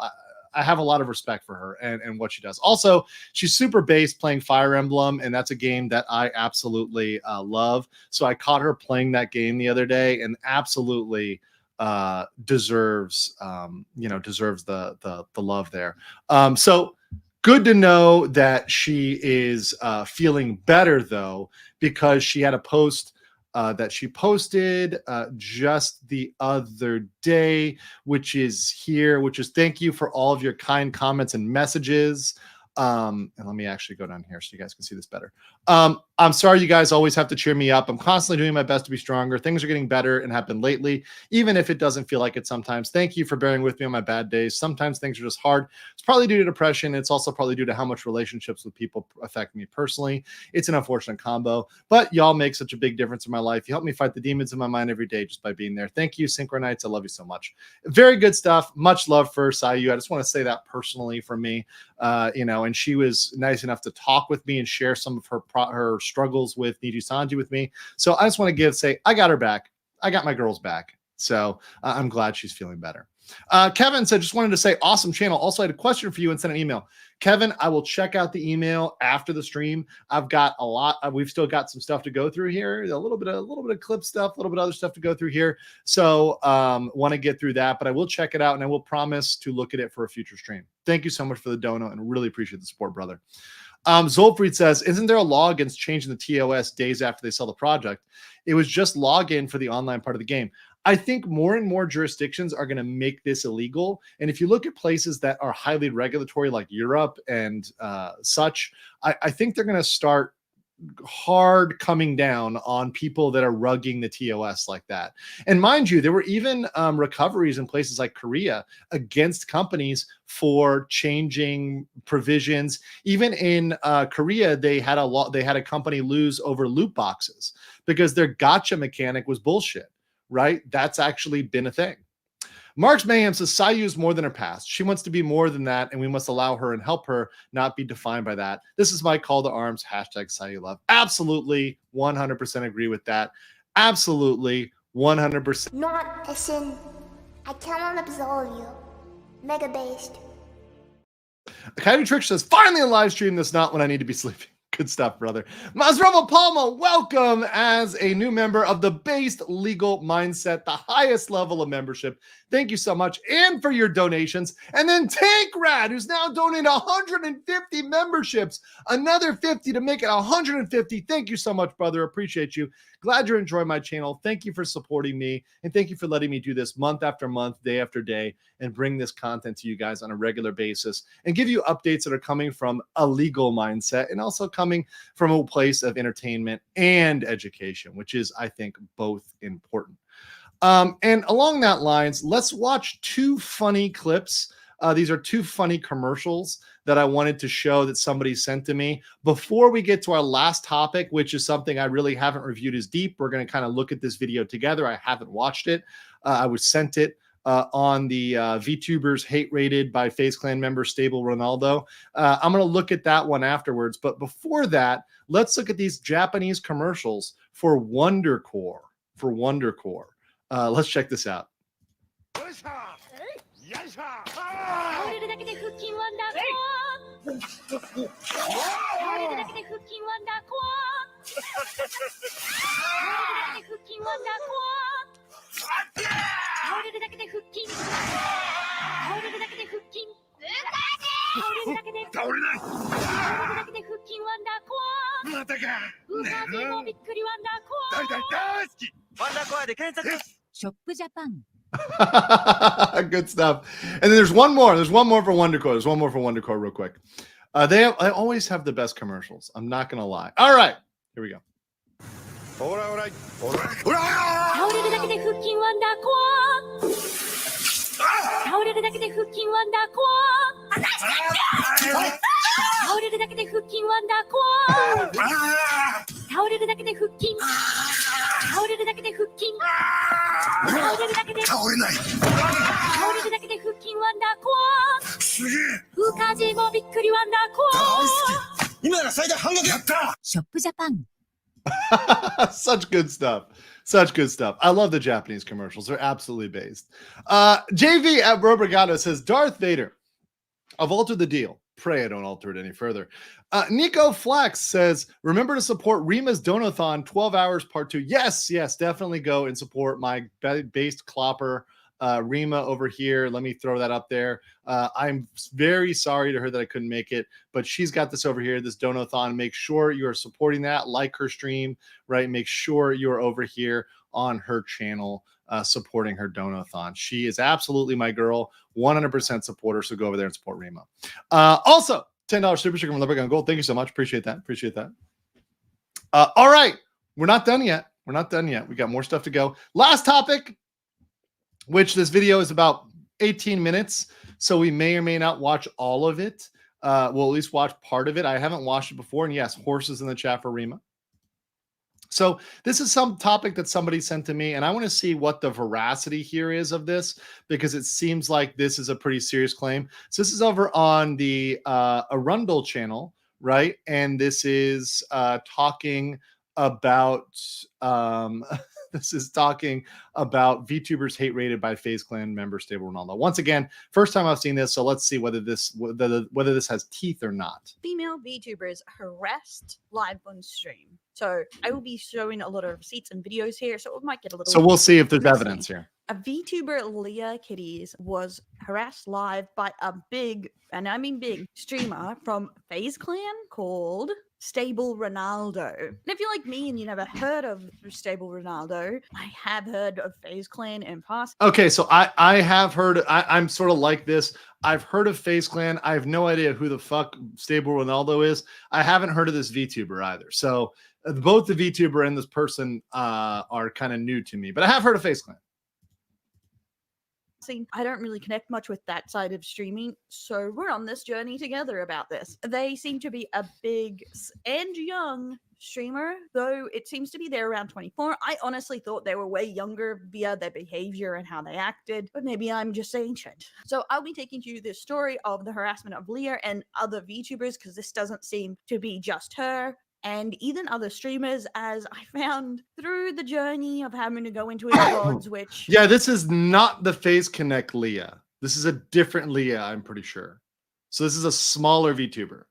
I have a lot of respect for her and what she does. Also, she's super based playing Fire Emblem, and that's a game that I absolutely love. So I caught her playing that game the other day and absolutely deserves the love there. So good to know that she is feeling better, though, because she had a post that she posted just the other day, which is here, which is thank you for all of your kind comments and messages. And let me actually go down here so you guys can see this better. I'm sorry you guys always have to cheer me up. I'm constantly doing my best to be stronger. Things are getting better and have been lately, even if it doesn't feel like it sometimes. Thank you for bearing with me on my bad days. Sometimes things are just hard. It's probably due to depression. It's also probably due to how much relationships with people affect me personally. It's an unfortunate combo, but y'all make such a big difference in my life. You help me fight the demons in my mind every day just by being there. Thank you, Synchronites. I love you so much. Very good stuff. Much love for Sayu. I just want to say that personally from me, you know, and she was nice enough to talk with me and share some of her struggles with Niji Sanji with me. So I just want to say I got her back. I got my girls back. So I'm glad she's feeling better. Kevin said, just wanted to say, awesome channel. Also, I had a question for you and sent an email. Kevin, I will check out the email after the stream. I've got a lot. We've still got some stuff to go through here. A little bit of clip stuff, a little bit of other stuff to go through here. So want to get through that, but I will check it out and I will promise to look at it for a future stream. Thank you so much for the dono and really appreciate the support, brother. Zolfried says, isn't there a law against changing the TOS days after they sell the project? It was just login for the online part of the game. I think more and more jurisdictions are going to make this illegal. And if you look at places that are highly regulatory like Europe and such, I think they're going to start hard coming down on people that are rugging the TOS like that. And mind you, there were even recoveries in places like Korea against companies for changing provisions. Even in Korea, they had a company lose over loot boxes because their gotcha mechanic was bullshit, right? That's actually been a thing. Mark's Mayhem says, Sayu is more than her past. She wants to be more than that, and we must allow her and help her not be defined by that. This is my call to arms, hashtag Sayu love. Absolutely, 100% agree with that. Absolutely, 100%. Not as in I cannot absolve you. Mega based. Coyote Trick says, finally a live stream that's not when I need to be sleeping. Good stuff, brother. Masrova Palma, welcome as a new member of the Based Legal Mindset, the highest level of membership. Thank you so much, and for your donations. And then Tank Rad, who's now donated 150 memberships, another 50 to make it 150. Thank you so much, brother. Appreciate you. Glad you're enjoying my channel. Thank you for supporting me, and thank you for letting me do this month after month, day after day, and bring this content to you guys on a regular basis and give you updates that are coming from a legal mindset and also coming from a place of entertainment and education, which is, I think, both important. And along that lines, let's watch two funny clips. These are two funny commercials that I wanted to show that somebody sent to me before we get to our last topic, which is something I really haven't reviewed as deep. We're going to kind of look at this video together. I haven't watched it. I was sent it on the VTubers hate rated by FaZe Clan member Stable Ronaldo. I'm going to look at that one afterwards. But before that, let's look at these Japanese commercials for WonderCore. Let's check this out. Good stuff. And then there's one more. There's one more for WonderCore. Real quick. I always have the best commercials. I'm not gonna lie. All right, here we go. Such good stuff. I love the Japanese commercials. They're absolutely based. JV at Robergato says, Darth Vader, I've altered the deal. Pray I don't alter it any further. Nico Flex says, remember to support Rima's Donathon 12 hours part 2. Yes, definitely go and support my based clopper Rima over here. Let me throw that up there. I'm very sorry to her that I couldn't make it, but she's got this over here, this Donathon. Make sure you are supporting that, like her stream, right? Make sure you're over here on her channel supporting her Donathon. She is absolutely my girl, 100% supporter, so go over there and support Rima. Also, $10 super sticker from Leopard Gun Gold. Thank you so much. Appreciate that. All right, we're not done yet. We got more stuff to go. Last topic, which this video is about 18 minutes, so we may or may not watch all of it. We'll at least watch part of it. I haven't watched it before, and yes, horses in the chat for Rima. So this is some topic that somebody sent to me, and I want to see what the veracity here is of this, because it seems like this is a pretty serious claim. So this is over on the Arundel channel, right? And this is talking about VTubers hate rated by FaZe Clan member Stable Ronaldo. Once again, first time I've seen this, so let's see whether this has teeth or not. Female VTubers harassed live on stream. So I will be showing a lot of receipts and videos here, so it might get a little. So we'll see if there's evidence here. A VTuber, Leah Kitties, was harassed live by a big, and I mean big, streamer from FaZe Clan called Stable Ronaldo. And if you're like me and you never heard of Stable Ronaldo, I have heard of FaZe Clan in past. Okay, so I have heard. I'm sort of like this. I've heard of FaZe Clan. I have no idea who the fuck Stable Ronaldo is. I haven't heard of this VTuber either. So both the VTuber and this person are kind of new to me, but I have heard of FaZe Clan. I don't really connect much with that side of streaming, so we're on this journey together about this. They seem to be a big and young streamer, though it seems to be they're around 24. I honestly thought they were way younger via their behavior and how they acted, but maybe I'm just ancient. So I'll be taking you this story of the harassment of Leah and other VTubers, because this doesn't seem to be just her. and even other streamers, as I found through the journey of having to go into his VODs, which Yeah, this is not the Phase Connect Leah. This is a different Leah, I'm pretty sure. So this is a smaller VTuber.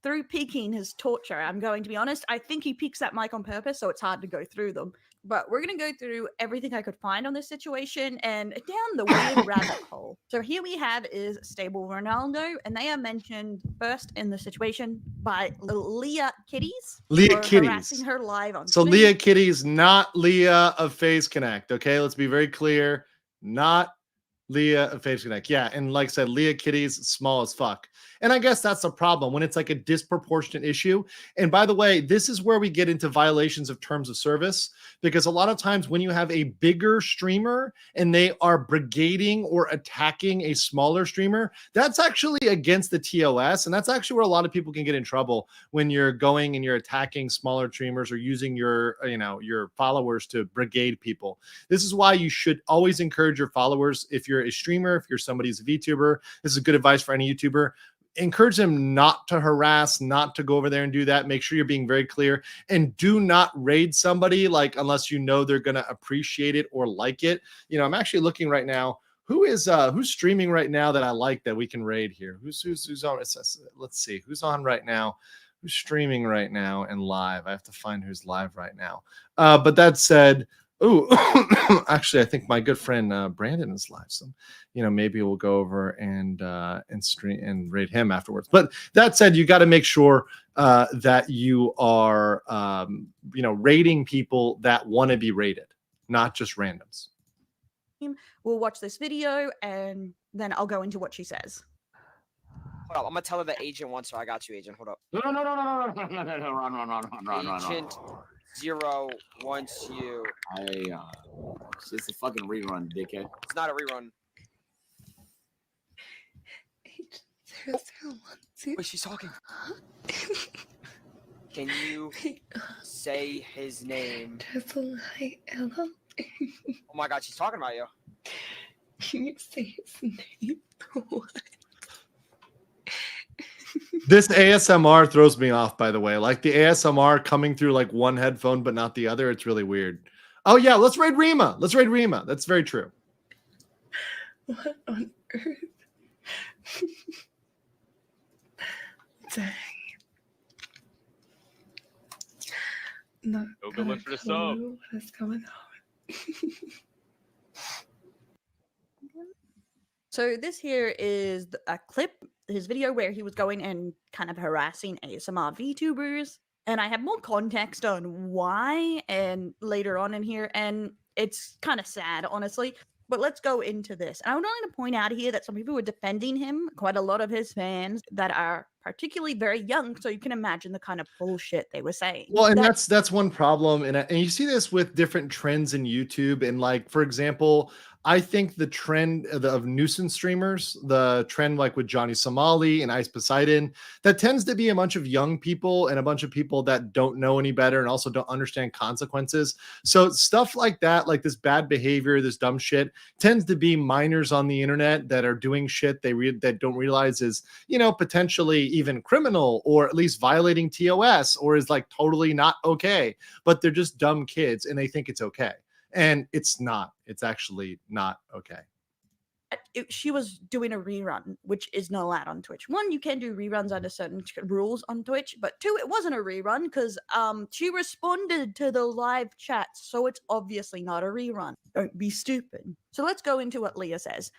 through peeking his torture, I'm going to be honest, I think he peeks that mic on purpose, so it's hard to go through them. But we're going to go through everything I could find on this situation and down the weird rabbit hole. So here we have is Stable Ronaldo, and they are mentioned first in the situation by Leah Kitties. Leah for Kitties. harassing her live on So stream. Leah Kitties, not Leah of Phase Connect. Okay, let's be very clear. Not Leah of Phase Connect. Yeah, and like I said, Leah Kitties, small as fuck. And I guess that's a problem when it's like a disproportionate issue. And by the way, this is where we get into violations of terms of service, because a lot of times when you have a bigger streamer and they are brigading or attacking a smaller streamer, that's actually against the TOS. And that's actually where a lot of people can get in trouble when you're going and you're attacking smaller streamers or using your, your followers to brigade people. This is why you should always encourage your followers. If you're a streamer, if you're somebody who's a VTuber, this is good advice for any YouTuber. Encourage them not to harass, not to go over there and do that. Make sure you're being very clear, and do not raid somebody unless you know they're going to appreciate it or like it. I'm actually looking right now. Who's streaming right now that I like that we can raid here? Who's on? Let's see who's on right now. Who's streaming right now and live? I have to find who's live right now. But that said, actually, I think my good friend Brandon is live. So, maybe we'll go over and stream and raid him afterwards. But that said, you got to make sure that you are, raiding people that want to be raided, not just randoms. We'll watch this video and then I'll go into what she says. Hold up, I'm gonna tell her the agent wants her. I got you, agent. Hold up. No, run. Agent 0 wants you. It's a fucking rerun, dickhead. It's not a rerun. Wait, she's talking. Can you say his name? Oh my god, she's talking about you. Can you say his name? This ASMR throws me off, by the way. Like the ASMR coming through like one headphone but not the other. It's really weird. Oh yeah, let's raid Rima. That's very true. What on earth? Dang. Not Go look for the sub. What is going on? So this here is a clip, his video where he was going and kind of harassing ASMR VTubers. And I have more context on why and later on in here. And it's kind of sad, honestly. But let's go into this. And I would like to point out here that some people were defending him, quite a lot of his fans that are particularly very young. So you can imagine the kind of bullshit they were saying. Well, and that's one problem. And you see this with different trends in YouTube. And like, for example, I think the trend of nuisance streamers, the trend like with Johnny Somali and Ice Poseidon, that tends to be a bunch of young people and a bunch of people that don't know any better and also don't understand consequences. So stuff like that, like this bad behavior, this dumb shit, tends to be minors on the internet that are doing shit that don't realize is, potentially even criminal or at least violating TOS or is like totally not okay. But they're just dumb kids and they think it's okay. And it's not. It's actually not okay. She was doing a rerun, which is not allowed on Twitch. One, you can do reruns under certain rules on Twitch, but two, it wasn't a rerun because she responded to the live chat, so it's obviously not a rerun. Don't be stupid. So let's go into what Leah says.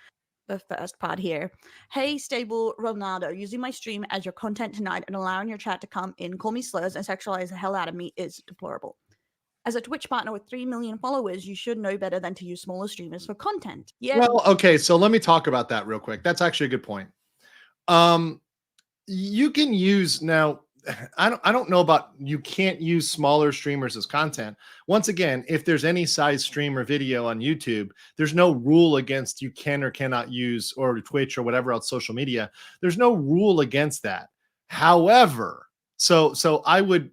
The first part here. Hey, Stable Ronaldo, using my stream as your content tonight and allowing your chat to come in, call me slurs, and sexualize the hell out of me is deplorable. As a Twitch partner with 3 million followers, you should know better than to use smaller streamers for content. Yeah. Well, okay, so let me talk about that real quick. That's actually a good point. You can use now. I don't know about you can't use smaller streamers as content. Once again, if there's any size stream or video on YouTube, there's no rule against you can or cannot use or Twitch or whatever else social media. There's no rule against that. However, so I would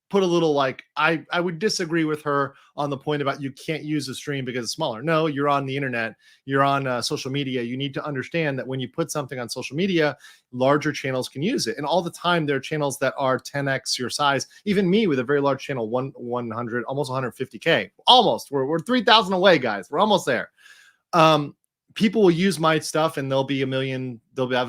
put a little like I would disagree with her on the point about you can't use a stream because it's smaller. No, you're on the internet, you're on social media. You need to understand that when you put something on social media, larger channels can use it. And all the time there are channels that are 10x your size. Even me with a very large channel, 100, almost 150K, almost. We're 3,000 away, guys. We're almost there. People will use my stuff and they'll have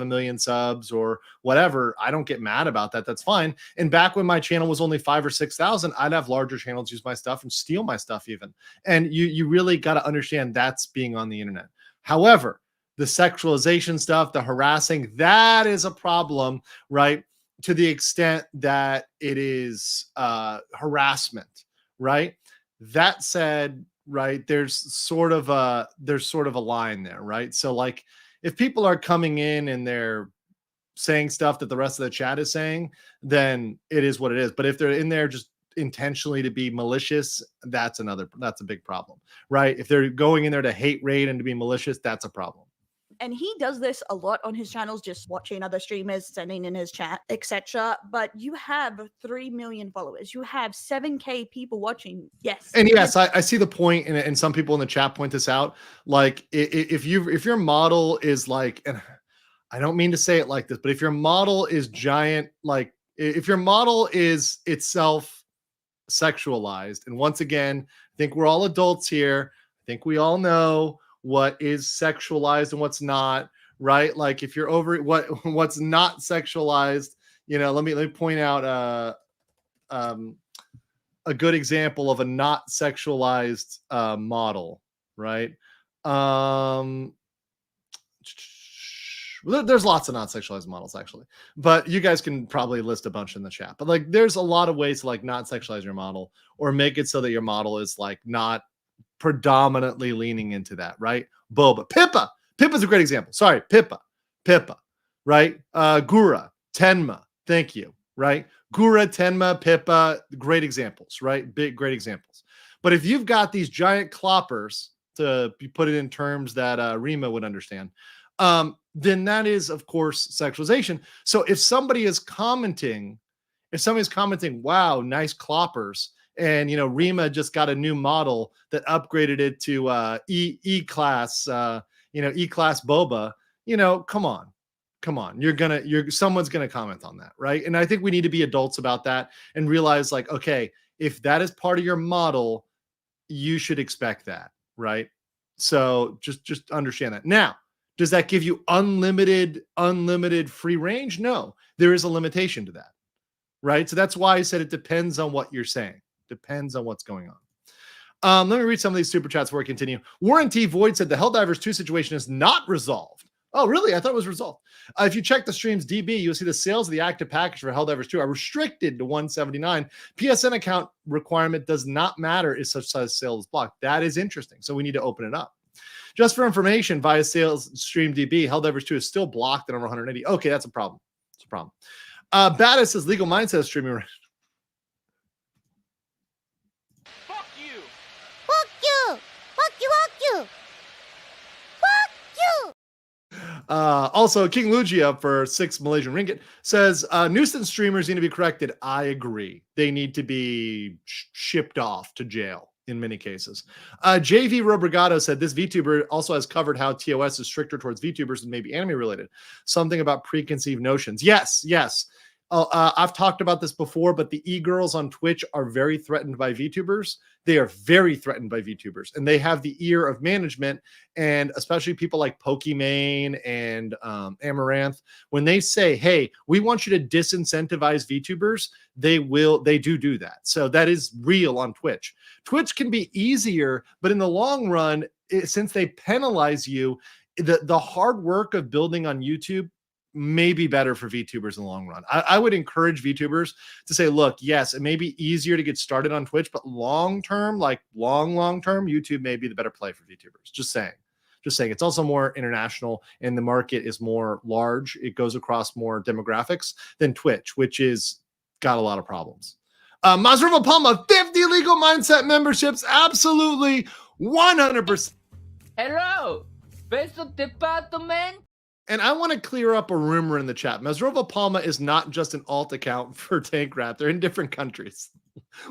1 million subs or whatever. I don't get mad about that. That's fine. And back when my channel was only 5,000 or 6,000, I'd have larger channels use my stuff and steal my stuff even. And you really got to understand that's being on the internet. However, the sexualization stuff, the harassing, that is a problem, right? To the extent that it is harassment, right? That said, right, there's sort of a line there, right? So like if people are coming in and they're saying stuff that the rest of the chat is saying, then it is what it is. But if they're in there just intentionally to be malicious, that's a big problem, right? If they're going in there to hate raid and to be malicious, that's a problem. And he does this a lot on his channels, just watching other streamers, sending in his chat, etc. But you have 3 million followers. You have 7K people watching. Yes. And yes, I see the point, and some people in the chat point this out. Like, if your model is like, and I don't mean to say it like this, but if your model is giant, like if your model is itself sexualized, and once again, I think we're all adults here. I think we all know what is sexualized and what's not, right? Like if you're over what's not sexualized, let me point out a good example of a not sexualized model, right? There's lots of not sexualized models actually, but you guys can probably list a bunch in the chat. But like there's a lot of ways to like not sexualize your model or make it so that your model is like not predominantly leaning into that, right? Boba. Pippa's a great example. Sorry, Pippa, right? Gura, Tenma, thank you, right? Gura, Tenma, Pippa, great examples, right? Great examples. But if you've got these giant cloppers, to put it in terms that Rima would understand, then that is, of course, sexualization. So if somebody is commenting, wow, nice cloppers, and Rima just got a new model that upgraded it to E-class, E-class boba. Come on. Someone's gonna comment on that, right? And I think we need to be adults about that and realize, like, okay, if that is part of your model, you should expect that, right? So just understand that. Now, does that give you unlimited free range? No, there is a limitation to that, right? So that's why I said it depends on what you're saying. Depends on what's going on. Let me read some of these super chats before I continue. Warren T. Void said the Helldivers 2 situation is not resolved. Oh, really? I thought it was resolved. If you check the stream's DB, you'll see the sales of the active package for Helldivers 2 are restricted to 179. PSN account requirement does not matter if such size sale is blocked. That is interesting. So we need to open it up. Just for information, via sales stream DB, Helldivers 2 is still blocked at over 180. Okay, that's a problem. It's a problem. Baddest says Legal Mindset streaming. Also, King Lugia for 6 Malaysian ringgit says nuisance streamers need to be corrected. I agree. They need to be shipped off to jail in many cases. JV Robrigado said this VTuber also has covered how TOS is stricter towards VTubers and maybe anime related. Something about preconceived notions. Yes. I've talked about this before, but the e-girls on Twitch are very threatened by VTubers. They are very threatened by VTubers, and they have the ear of management, and especially people like Pokimane and Amaranth. When they say, hey, we want you to disincentivize VTubers, they do that. So that is real on Twitch. Twitch can be easier, but in the long run, since they penalize you, the hard work of building on YouTube may be better for VTubers in the long run. I would encourage VTubers to say, look, yes, it may be easier to get started on Twitch, but long-term, like long-term, YouTube may be the better play for VTubers. Just saying. It's also more international and the market is more large. It goes across more demographics than Twitch, which is got a lot of problems. Masruva Palma, 50 Legal Mindset memberships. Absolutely 100%. Hello, Beso Department. And I want to clear up a rumor in the chat. Mazrova Palma is not just an alt account for Tank Rat. They're in different countries.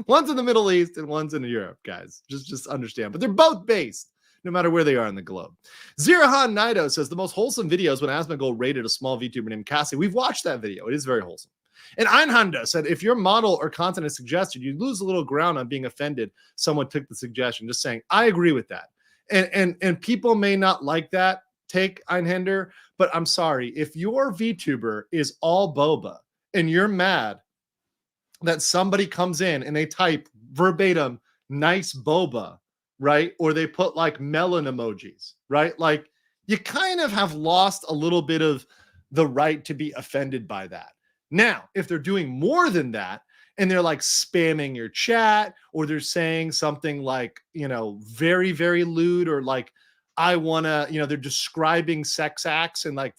One's in the Middle East and one's in Europe, guys. Just understand. But they're both based, no matter where they are in the globe. Zirahan Naito says the most wholesome videos when Asmongold raided a small VTuber named Cassie. We've watched that video. It is very wholesome. And Einhanda said, if your model or content is suggested, you lose a little ground on being offended. Someone took the suggestion. Just saying, I agree with that. And people may not like that take, Einhander, but I'm sorry. If your VTuber is all boba and you're mad that somebody comes in and they type verbatim, nice boba, right? Or they put like melon emojis, right? Like you kind of have lost a little bit of the right to be offended by that. Now, if they're doing more than that and they're like spamming your chat or they're saying something like, you know, very, very lewd or like, I want to, you know, they're describing sex acts in like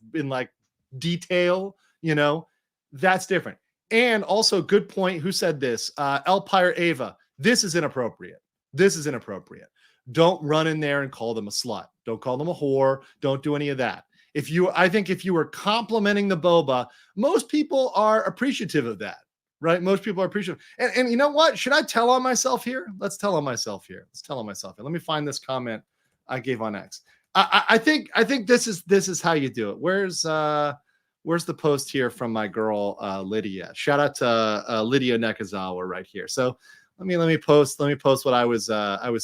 detail, you know, that's different. And also, good point. Who said this? Elpire Ava. This is inappropriate. This is inappropriate. Don't run in there and call them a slut. Don't call them a whore. Don't do any of that. I think if you were complimenting the boba, most people are appreciative of that, right? Most people are appreciative. And you know what? Should I tell on myself here? Let's tell on myself here. Let me find this comment I gave on X. I think this is how you do it. Where's the post here from my girl Lydia? Shout out to Lydia Nekazawa right here. So let me post what I was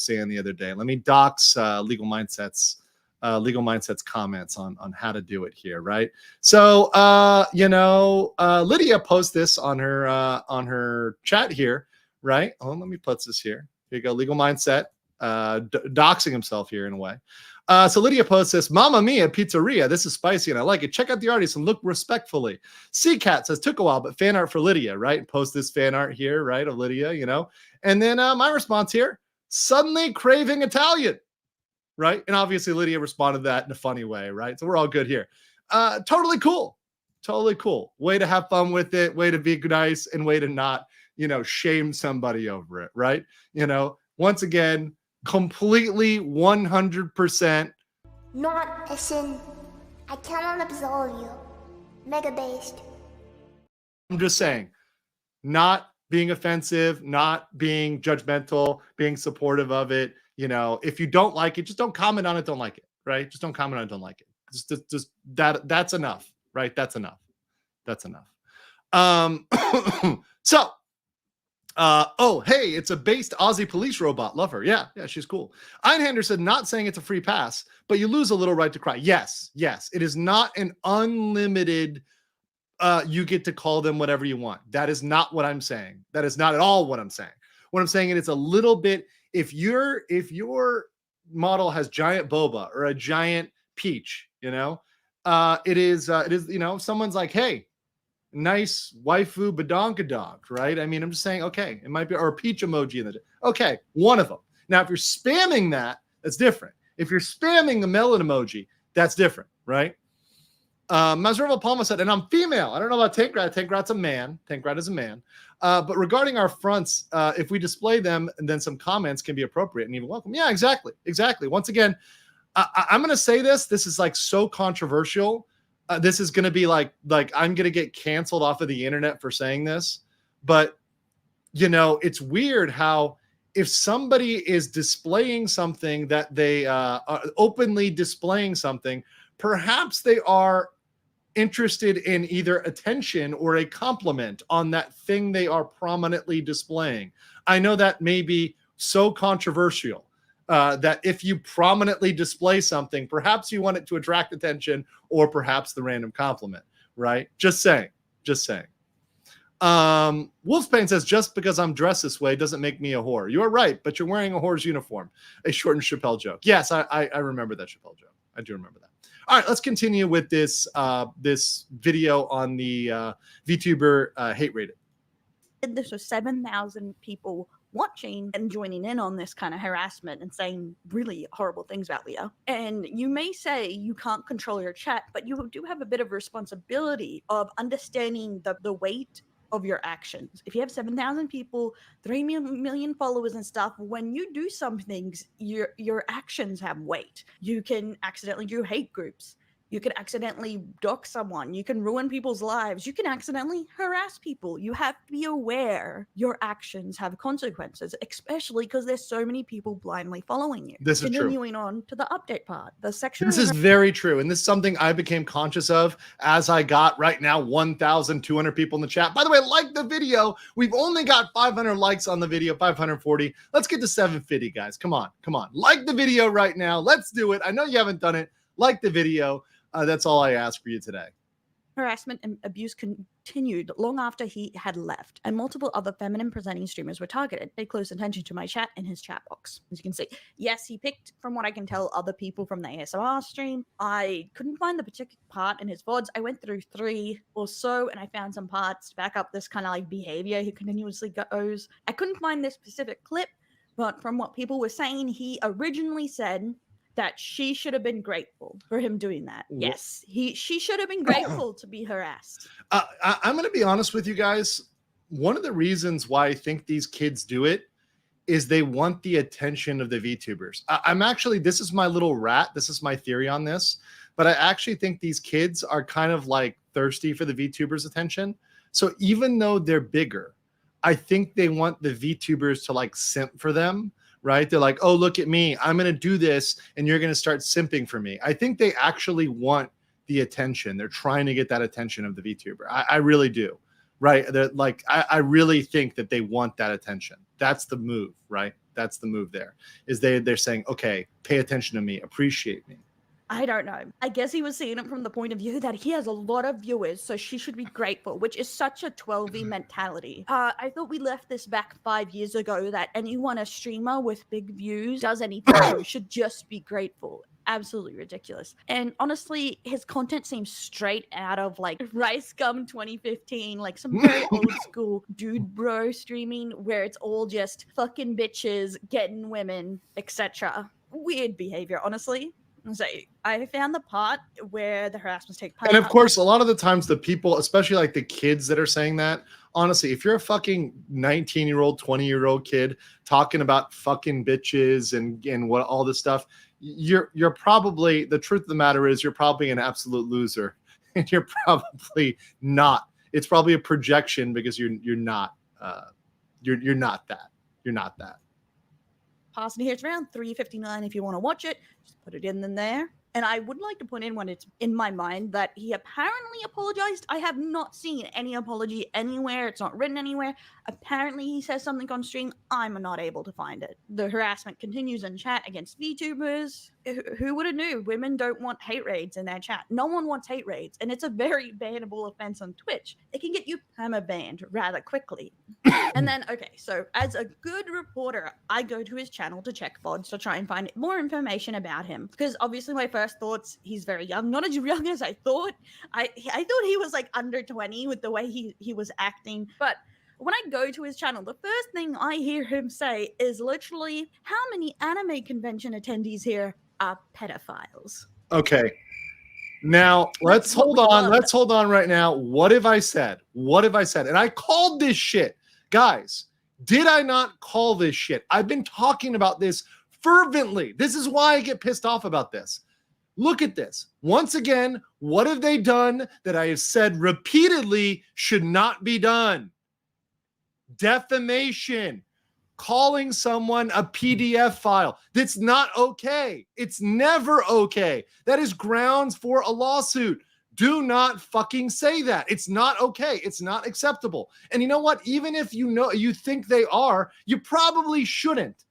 saying the other day. Let me dox Legal Mindsets comments on how to do it here, right? So Lydia posts this on her chat here, right? Oh, let me put this here. Here you go, Legal Mindset. Doxing himself here in a way. So Lydia posts this, Mamma Mia Pizzeria. This is spicy and I like it. Check out the artists and look respectfully. C-Cat says, took a while, but fan art for Lydia, right? And post this fan art here, right, of Lydia, you know. And then my response here, suddenly craving Italian, right? And obviously Lydia responded to that in a funny way, right? So we're all good here. Totally cool. Way to have fun with it, way to be nice, and way to not, you know, shame somebody over it, right? You know, once again, completely 100%. Not a sin. I cannot absolve you. Mega based. I'm just saying, not being offensive, not being judgmental, being supportive of it. You know, if you don't like it, just don't comment on it. Don't like it, right? Just don't comment on it. Don't like it. Just that's enough, right? That's enough. So. Oh, hey, it's a based Aussie police robot. Love her. Yeah, she's cool. Einhander said, not saying it's a free pass, but you lose a little right to cry. Yes. It is not an unlimited, you get to call them whatever you want. That is not what I'm saying. That is not at all what I'm saying. What I'm saying is it's a little bit, if your model has giant boba or a giant peach, you know, it is, you know, someone's like, hey, nice waifu badonkadonk, right? I mean, I'm just saying, okay, it might be, or a peach emoji in the, okay, one of them. Now, if you're spamming that, that's different. If you're spamming the melon emoji, that's different, right? Mazrova Palma said, and I'm female. I don't know about Tank Rat. Tank Rat's a man. Tank Rat is a man. But regarding our fronts, if we display them, and then some comments can be appropriate and even welcome. Yeah, exactly. Once again, I'm going to say this. This is like so controversial. This is going to be like I'm going to get canceled off of the internet for saying this, but you know, it's weird how if somebody is displaying something that they are openly displaying something, perhaps they are interested in either attention or a compliment on that thing they are prominently displaying. I know that may be so controversial. That if you prominently display something, perhaps you want it to attract attention or perhaps the random compliment, right? Just saying. Wolfsbane says, just because I'm dressed this way doesn't make me a whore. You are right, but you're wearing a whore's uniform. A shortened Chappelle joke. Yes, I remember that Chappelle joke. I do remember that. All right, let's continue with this this video on the VTuber hate rated. This was 7,000 people watching and joining in on this kind of harassment and saying really horrible things about Leo. And you may say you can't control your chat, but you do have a bit of responsibility of understanding the weight of your actions. If you have 7,000 people, 3 million followers and stuff, when you do some things, your actions have weight. You can accidentally do hate groups. You can accidentally dock someone. You can ruin people's lives. You can accidentally harass people. You have to be aware your actions have consequences, especially because there's so many people blindly following you. This is true. Continuing on to the update part. The section. This is very true. And this is something I became conscious of as I got right now 1,200 people in the chat. By the way, like the video. We've only got 500 likes on the video, 540. Let's get to 750, guys. Come on. Like the video right now. Let's do it. I know you haven't done it. Like the video. That's all I ask for you today. Harassment and abuse continued long after he had left, and multiple other feminine presenting streamers were targeted. Paid close attention to my chat in his chat box. As you can see, yes, he picked, from what I can tell, other people from the ASMR stream. I couldn't find the particular part in his VODs. I went through 3 or so, and I found some parts to back up this kind of like behavior he continuously goes. I couldn't find this specific clip, but from what people were saying, he originally said that she should have been grateful for him doing that. Yes, she should have been grateful to be harassed. I'm going to be honest with you guys. One of the reasons why I think these kids do it is they want the attention of the VTubers. I'm actually, this is my little rat. This is my theory on this. But I actually think these kids are kind of like thirsty for the VTubers' attention. So even though they're bigger, I think they want the VTubers to like simp for them. Right? They're like, oh, look at me. I'm going to do this and you're going to start simping for me. I think they actually want the attention. They're trying to get that attention of the VTuber. I really do. Right? They're like, I really think that they want that attention. That's the move, right? That's the move there. Is they're saying, okay, pay attention to me, appreciate me. I don't know. I guess he was seeing it from the point of view that he has a lot of viewers, so she should be grateful, which is such a 12e mentality. I thought we left this back 5 years ago that anyone, a streamer with big views, does anything should just be grateful. Absolutely ridiculous. And honestly, his content seems straight out of like Rice Gum 2015, like some very old school dude bro streaming where it's all just fucking bitches, getting women, etc. Weird behavior, honestly. So I found the part where the harassments take place. And of course, a lot of the times the people, especially like the kids that are saying that, honestly, if you're a fucking 19-year-old, 20-year-old kid talking about fucking bitches and what all this stuff, you're probably, the truth of the matter is you're probably an absolute loser. And you're probably not. It's probably a projection because you're not that. You're not that. Passing here, it's around 3:59 if you want to watch it. Just put it in there. And I would like to put in when it's in my mind that he apparently apologized. I have not seen any apology anywhere. It's not written anywhere. Apparently he says something on stream. I'm not able to find it. The harassment continues in chat against VTubers. Who would have knew? Women don't want hate raids in their chat. No one wants hate raids. And it's a very bannable offense on Twitch. It can get you perma-banned rather quickly. And then, okay, so as a good reporter, I go to his channel to check VODs to try and find more information about him. Because obviously my first thoughts, he's very young. Not as young as I thought. I thought he was like under 20 with the way he was acting. But when I go to his channel, the first thing I hear him say is literally, how many anime convention attendees here are pedophiles? Okay. Now, let's hold on. Let's hold on right now. What have I said? What have I said? And I called this shit. Guys, did I not call this shit? I've been talking about this fervently. This is why I get pissed off about this. Look at this. Once again, what have they done that I have said repeatedly should not be done? Defamation. Calling someone a PDF file. That's not okay. It's never okay. That is grounds for a lawsuit. Do not fucking say that. It's not okay. It's not acceptable. And you know what? Even if you think they are, you probably shouldn't.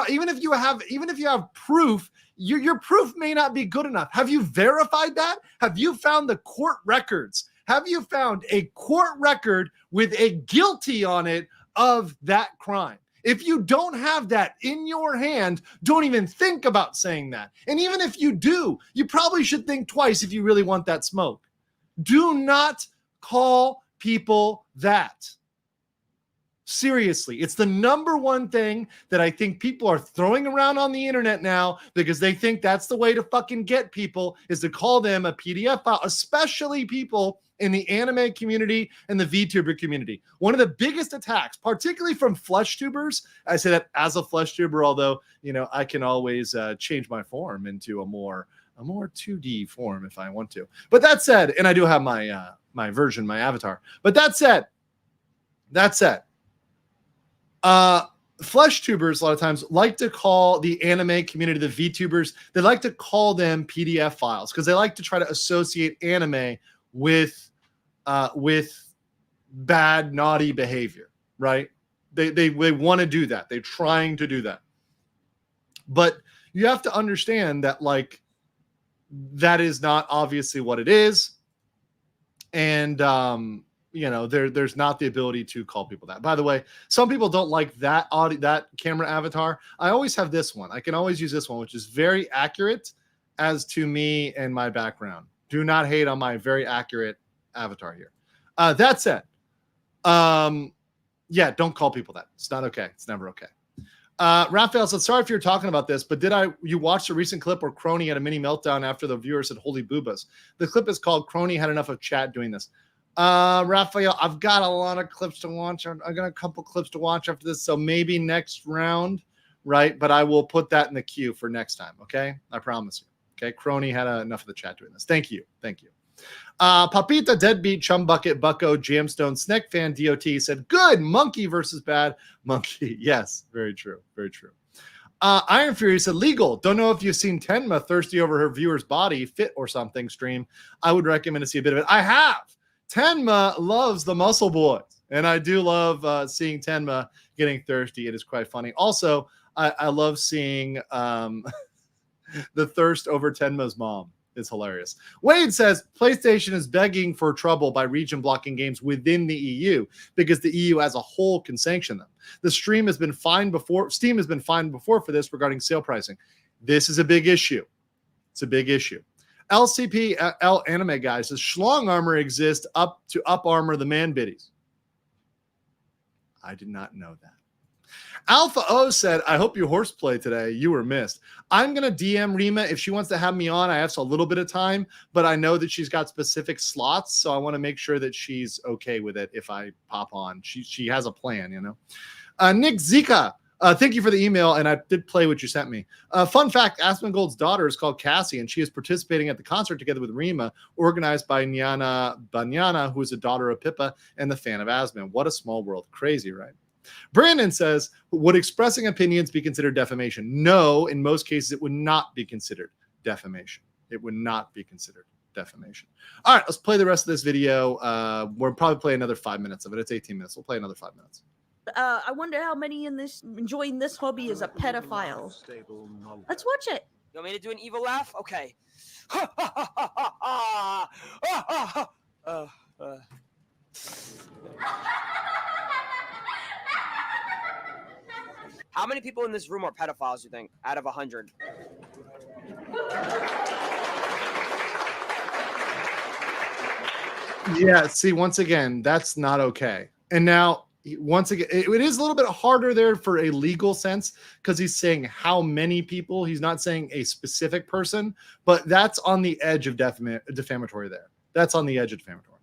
Even if you have proof, your proof may not be good enough. Have you verified that? Have you found the court records? Have you found a court record with a guilty on it of that crime? If you don't have that in your hand, don't even think about saying that. And even if you do, you probably should think twice if you really want that smoke. Do not call people that. Seriously, it's the number one thing that I think people are throwing around on the internet now because they think that's the way to fucking get people is to call them a PDF file, especially people in the anime community and the VTuber community. One of the biggest attacks, particularly from flesh tubers, I say that as a flesh tuber, although, I can always change my form into a more a more 2D form if I want to. But that said, and I do have my my version, my avatar. But that said, flesh tubers a lot of times like to call the anime community, the VTubers, they like to call them PDF files because they like to try to associate anime with bad, naughty behavior, right? They want to do that. They're trying to do that. But you have to understand that, like, that is not obviously what it is. And, you know, there's not the ability to call people that. By the way, some people don't like that that camera avatar. I always have this one. I can always use this one, which is very accurate as to me and my background. Do not hate on my very accurate avatar here. That said, yeah, don't call people that. It's not okay. It's never okay. Raphael said, sorry if you're talking about this, but you watched a recent clip where Crony had a mini meltdown after the viewer said, holy boobas. The clip is called Crony Had Enough of Chat Doing This. Raphael, I've got a lot of clips to watch. I got a couple clips to watch after this. So maybe next round, right? But I will put that in the queue for next time. Okay. I promise you. Okay. Crony had enough of the chat doing this. Thank you. Thank you. Papita, Deadbeat, Chum Bucket, Bucko, Jamstone, Snack Fan, DOT said, good monkey versus bad monkey. Yes, very true. Very true. Iron Fury said, legal. Don't know if you've seen Tenma thirsty over her viewer's body, fit or something stream. I would recommend to see a bit of it. I have. Tenma loves the muscle boys, and I do love seeing Tenma getting thirsty. It is quite funny. Also, I love seeing the thirst over Tenma's mom. Is hilarious. Wade says PlayStation is begging for trouble by region blocking games within the EU because the EU as a whole can sanction them. The stream has been fined before. Steam has been fined before for this regarding sale pricing. This is a big issue. It's a big issue. LCP L Anime Guy says schlong armor exists up armor the man biddies. I did not know that. Alpha O said, I hope you horseplay today. You were missed. I'm going to DM Rima if she wants to have me on. I have a little bit of time, but I know that she's got specific slots, so I want to make sure that she's okay with it if I pop on. She has a plan, you know. Nick Zika, thank you for the email, and I did play what you sent me. Fun fact, Asmongold's daughter is called Cassie, and she is participating at the concert together with Rima, organized by Nyana Banyana, who is a daughter of Pippa and the fan of Asmon. What a small world. Crazy, right? Brandon says, would expressing opinions be considered defamation? No, in most cases, it would not be considered defamation. It would not be considered defamation. All right, let's play the rest of this video. We'll probably play another 5 minutes of it. It's 18 minutes. We'll play another 5 minutes. I wonder how many in this enjoying this hobby is a pedophile. Let's watch it. You want me to do an evil laugh? Okay. How many people in this room are pedophiles, you think, out of 100? Yeah, see, once again, that's not okay. And now, once again, it is a little bit harder there for a legal sense because he's saying how many people. He's not saying a specific person, but that's on the edge of defamatory there. That's on the edge of defamatory.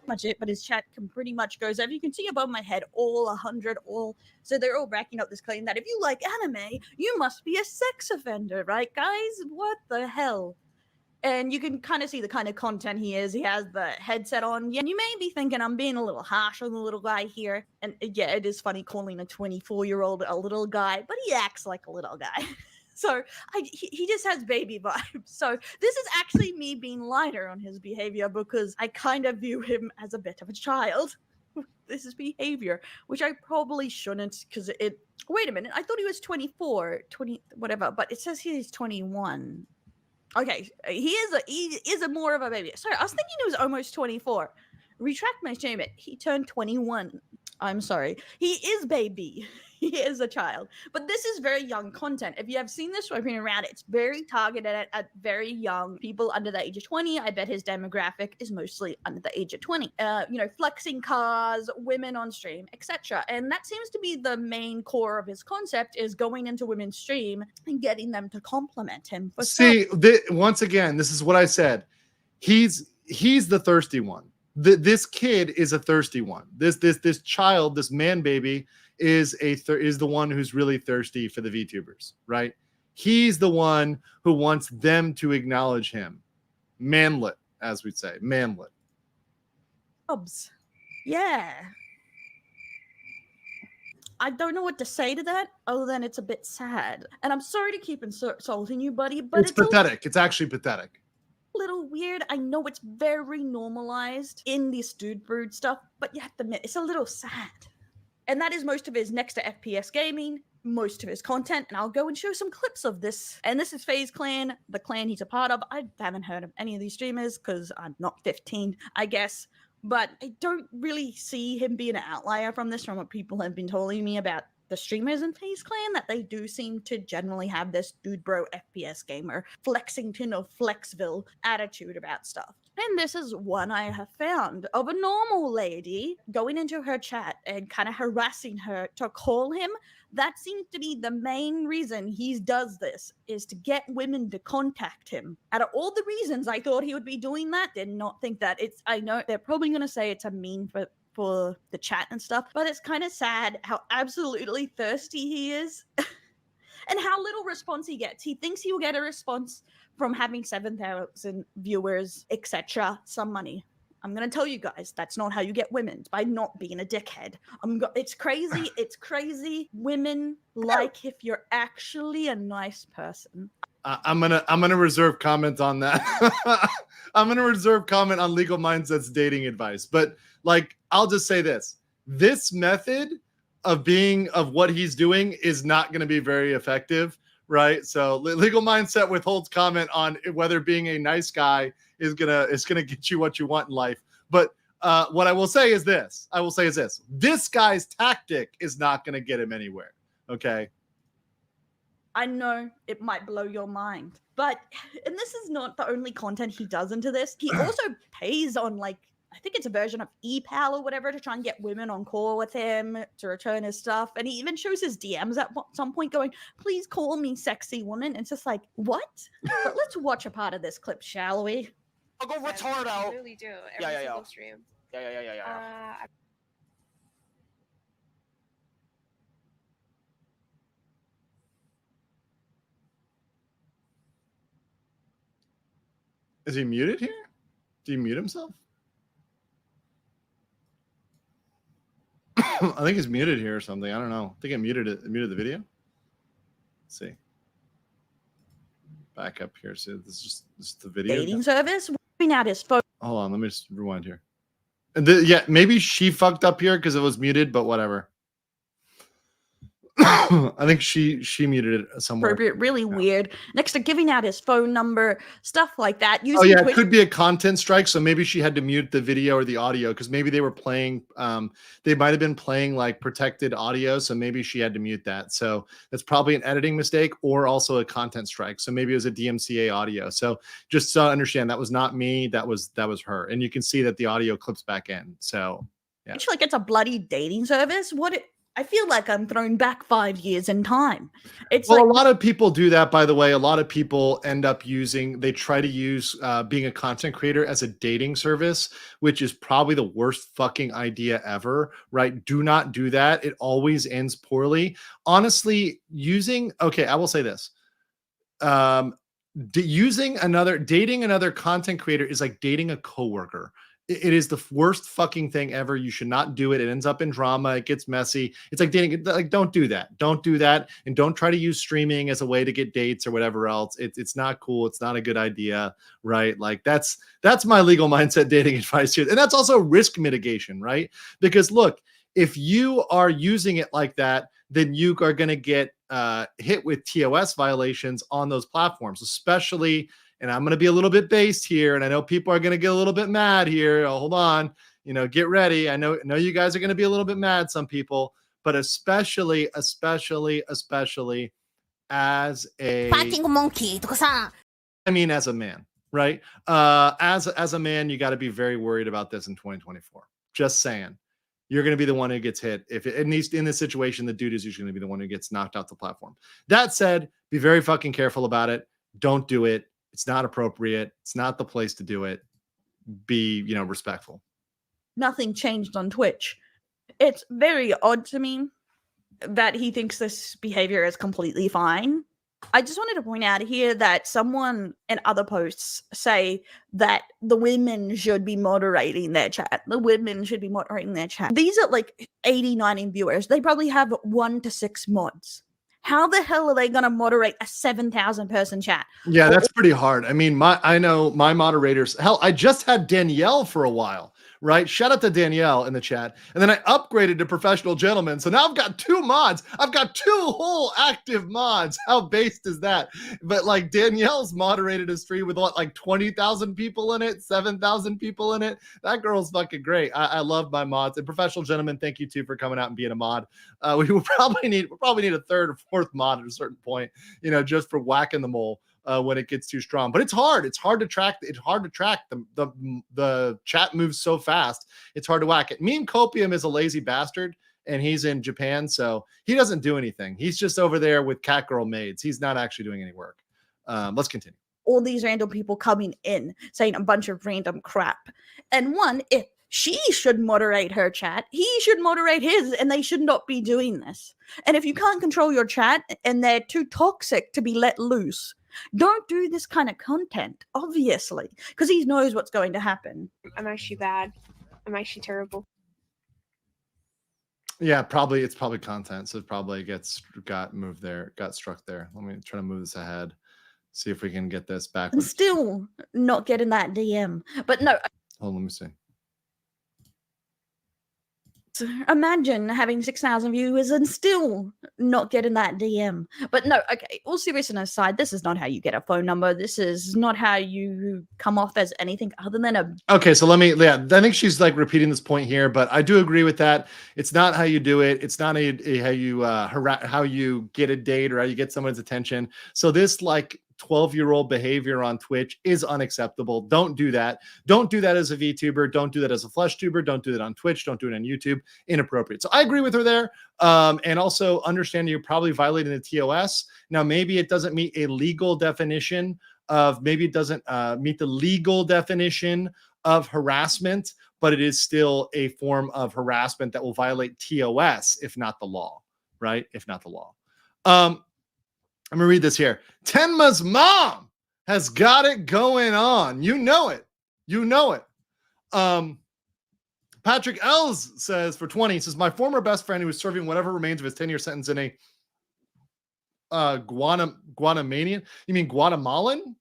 Much it, but his chat can pretty much goes over. You can see above my head all 100, so they're all backing up this claim that if you like anime, you must be a sex offender, right, guys? What the hell? And you can kind of see the kind of content he is. He has the headset on. Yeah, you may be thinking I'm being a little harsh on the little guy here. And yeah, it is funny calling a 24-year-old a little guy, but he acts like a little guy. So he just has baby vibes. So this is actually me being lighter on his behavior because I kind of view him as a bit of a child. This is behavior, which I probably shouldn't because it... Wait a minute. I thought he was 24, 20, whatever, but it says he's 21. Okay, he is a more of a baby. Sorry, I was thinking he was almost 24. Retract my statement. He turned 21. I'm sorry. He is baby. He is a child. But this is very young content. If you have seen this swiping around, it's very targeted at very young people under the age of 20. I bet his demographic is mostly under the age of 20. You know, flexing cars, women on stream, etc. And that seems to be the main core of his concept, is going into women's stream and getting them to compliment him. Once again, this is what I said. He's the thirsty one. This kid is a thirsty one. This child, this man baby, is the one who's really thirsty for the VTubers, right? He's the one who wants them to acknowledge him. Manlet, as we'd say. Manlet. Bubs. Yeah. I don't know what to say to that other than it's a bit sad. And I'm sorry to keep insulting you, buddy, but It's pathetic. It's actually pathetic. a little weird. I know it's very normalized in this DokiBird stuff, but you have to admit, it's a little sad. And that is most of his next to FPS gaming, most of his content, and I'll go and show some clips of this. And this is FaZe Clan, the clan he's a part of. I haven't heard of any of these streamers because I'm not 15, I guess. But I don't really see him being an outlier from this, from what people have been telling me about the streamers in FaZe Clan, that they do seem to generally have this dude bro FPS gamer, Flexington or Flexville attitude about stuff. And this is one I have found of a normal lady going into her chat and kind of harassing her to call him. That seems to be the main reason he does this, is to get women to contact him. Out of all the reasons I thought he would be doing that, did not think that it's, I know they're probably going to say it's a meme for the chat and stuff, but it's kind of sad how absolutely thirsty he is and how little response he gets. He thinks he will get a response from having 7,000 viewers, etc., some money. I'm gonna tell you guys, that's not how you get women. It's by not being a dickhead. It's crazy. It's crazy. Women like if you're actually a nice person. I'm gonna reserve comment on that. I'm gonna reserve comment on Legal Mindset's dating advice. But like, I'll just say this: this method of what he's doing is not gonna be very effective, right? So Legal Mindset withholds comment on whether being a nice guy is gonna get you what you want in life. But what I will say is this: this guy's tactic is not gonna get him anywhere. Okay. I know it might blow your mind, but, and this is not the only content he does into this. He also pays on, like, I think it's a version of ePal or whatever, to try and get women on call with him to return his stuff. And he even shows his DMs at some point going, please call me sexy woman. And it's just like, what? But let's watch a part of this clip, shall we? I'll go retard out. I really do. Every single stream. Yeah. Is he muted here? Did he mute himself? I think he's muted here or something. I don't know. I think I muted the video. Let's see. Back up here. So this is the video. Dating service? Bring out his phone. Hold on. Let me just rewind here. Yeah, maybe she fucked up here because it was muted, but whatever. I think she muted it somewhere. Appropriate, really weird. Next to giving out his phone number, stuff like that. Oh yeah, it could be a content strike. So maybe she had to mute the video or the audio because maybe they were playing. They might have been playing like protected audio, so maybe she had to mute that. So that's probably an editing mistake or also a content strike. So maybe it was a DMCA audio. So just understand that was not me. That was her, and you can see that the audio clips back in. So yeah, it's like it's a bloody dating service. I feel like I'm thrown back 5 years in time. It's well, like, a lot of people do that, by the way. A lot of people end up they try to use being a content creator as a dating service, which is probably the worst fucking idea ever, right? Do not do that. It always ends poorly. Honestly, I will say this. Dating another content creator is like dating a coworker. It is the worst fucking thing ever. You should not do it. It ends up in drama. It gets messy. It's like dating. Like, don't do that. Don't do that. And don't try to use streaming as a way to get dates or whatever else. It's not cool. It's not a good idea, right? Like that's my Legal Mindset dating advice here. And that's also risk mitigation, right? Because look, if you are using it like that, then you are going to get hit with TOS violations on those platforms, especially. And I'm going to be a little bit based here. And I know people are going to get a little bit mad here. Oh, hold on. Get ready. I know you guys are going to be a little bit mad, some people, but especially as a monkey. As a man, right? As a man, you got to be very worried about this in 2024. Just saying. You're going to be the one who gets hit. If in this situation, the dude is usually going to be the one who gets knocked off the platform. That said, be very fucking careful about it. Don't do it. It's not appropriate. It's not the place to do it. Be, respectful. Nothing changed on Twitch. It's very odd to me that he thinks this behavior is completely fine. I just wanted to point out here that someone in other posts say that the women should be moderating their chat. The women should be moderating their chat. These are like 80, 90 viewers. They probably have 1 to 6 mods. How the hell are they going to moderate a 7,000 person chat? Yeah, that's pretty hard. I mean, I know my moderators. Hell, I just had Danielle for a while, right? Shout out to Danielle in the chat. And then I upgraded to professional gentleman. So now I've got 2 mods. I've got 2 whole active mods. How based is that? But like Danielle's moderated a stream with what, like 20,000 people in it, 7,000 people in it. That girl's fucking great. I love my mods. And professional gentleman, thank you too for coming out and being a mod. We will probably need a 3rd or 4th mod at a certain point, you know, just for whacking the mole. When it gets too strong, but it's hard. It's hard to track. It's hard to track. The chat moves so fast. It's hard to whack it. Meme Copium is a lazy bastard, and he's in Japan, so he doesn't do anything. He's just over there with cat girl maids. He's not actually doing any work. Let's continue. All these random people coming in saying a bunch of random crap, and one, if she should moderate her chat, he should moderate his, and they should not be doing this. And if you can't control your chat and they're too toxic to be let loose, don't do this kind of content, obviously, because he knows what's going to happen. I'm actually bad. I'm actually terrible. Yeah, it's probably content, so it probably got struck there. Let me try to move this ahead, see if we can get this back. I'm still not getting that DM, but no. Hold on, let me see. Imagine having 6,000 viewers and still not getting that DM. But no, okay, all seriousness aside, this is not how you get a phone number. This is not how you come off as anything other than a... Okay, so I think she's like repeating this point here, but I do agree with that. It's not how you do it. It's not how you get a date or how you get someone's attention. So this like 12-year-old behavior on Twitch is unacceptable. Don't do that. Don't do that as a VTuber. Don't do that as a flesh tuber. Don't do that on Twitch. Don't do it on YouTube. Inappropriate. So I agree with her there. And also understand you're probably violating the TOS. Now, maybe it doesn't meet a legal definition of, maybe it doesn't meet the legal definition of harassment, but it is still a form of harassment that will violate TOS, if not the law, right? If not the law. I'm going to read this here. Tenma's mom has got it going on. You know it. You know it. Patrick Els says for 20, he says, my former best friend who was serving whatever remains of his 10-year sentence in a Guanamanian? You mean Guatemalan?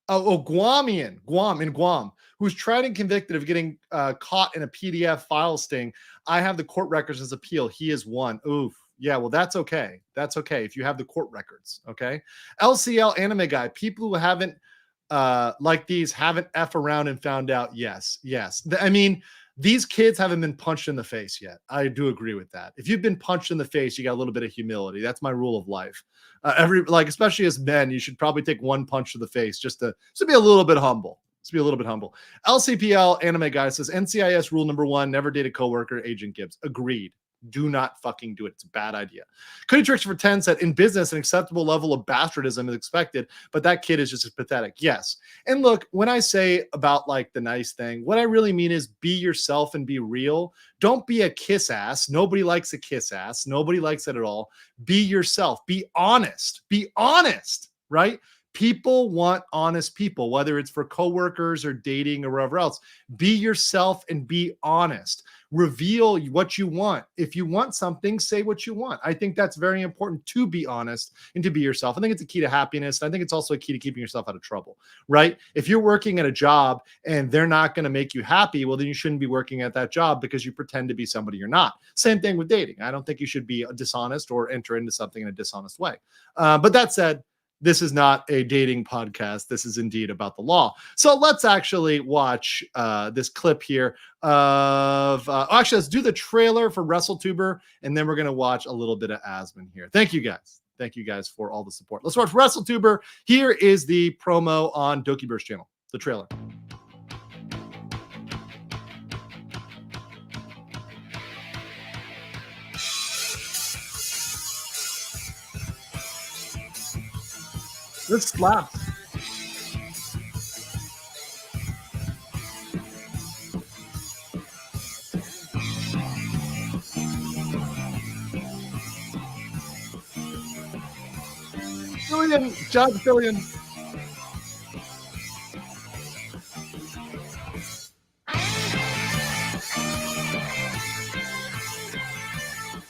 Guamian. Guam, who's tried and convicted of getting caught in a PDF file sting. I have the court records as appeal. He is one. Oof. Yeah, well, that's okay. That's okay if you have the court records, okay? LCL anime guy, people who haven't, like these, haven't F around and found out. Yes. I mean, these kids haven't been punched in the face yet. I do agree with that. If you've been punched in the face, you got a little bit of humility. That's my rule of life. Especially as men, you should probably take one punch to the face just to be a little bit humble. LCPL anime guy says, NCIS rule number 1, never date a coworker, Agent Gibbs. Agreed. Do not fucking do it. It's a bad idea. Cody Tricks for 10 said, in business, an acceptable level of bastardism is expected, but that kid is just as pathetic. Yes. And look, when I say about like the nice thing, what I really mean is be yourself and be real. Don't be a kiss ass. Nobody likes a kiss ass. Nobody likes it at all. Be yourself. Be honest. Be honest, right? People want honest people, whether it's for coworkers or dating or wherever else. Be yourself and be honest. Reveal what you want. If you want something, say what you want. I think that's very important, to be honest and to be yourself. I think it's a key to happiness. I think it's also a key to keeping yourself out of trouble, right? If you're working at a job and they're not going to make you happy, well, then you shouldn't be working at that job because you pretend to be somebody you're not. Same thing with dating. I don't think you should be dishonest or enter into something in a dishonest way. But that said, this is not a dating podcast. This is indeed about the law. So let's actually watch this clip here of, actually, let's do the trailer for WrestleTuber, and then we're going to watch a little bit of Asmon here. Thank you guys. Thank you guys for all the support. Let's watch WrestleTuber. Here is the promo on DokiBird's channel, the trailer. This slaps. billion. John billion.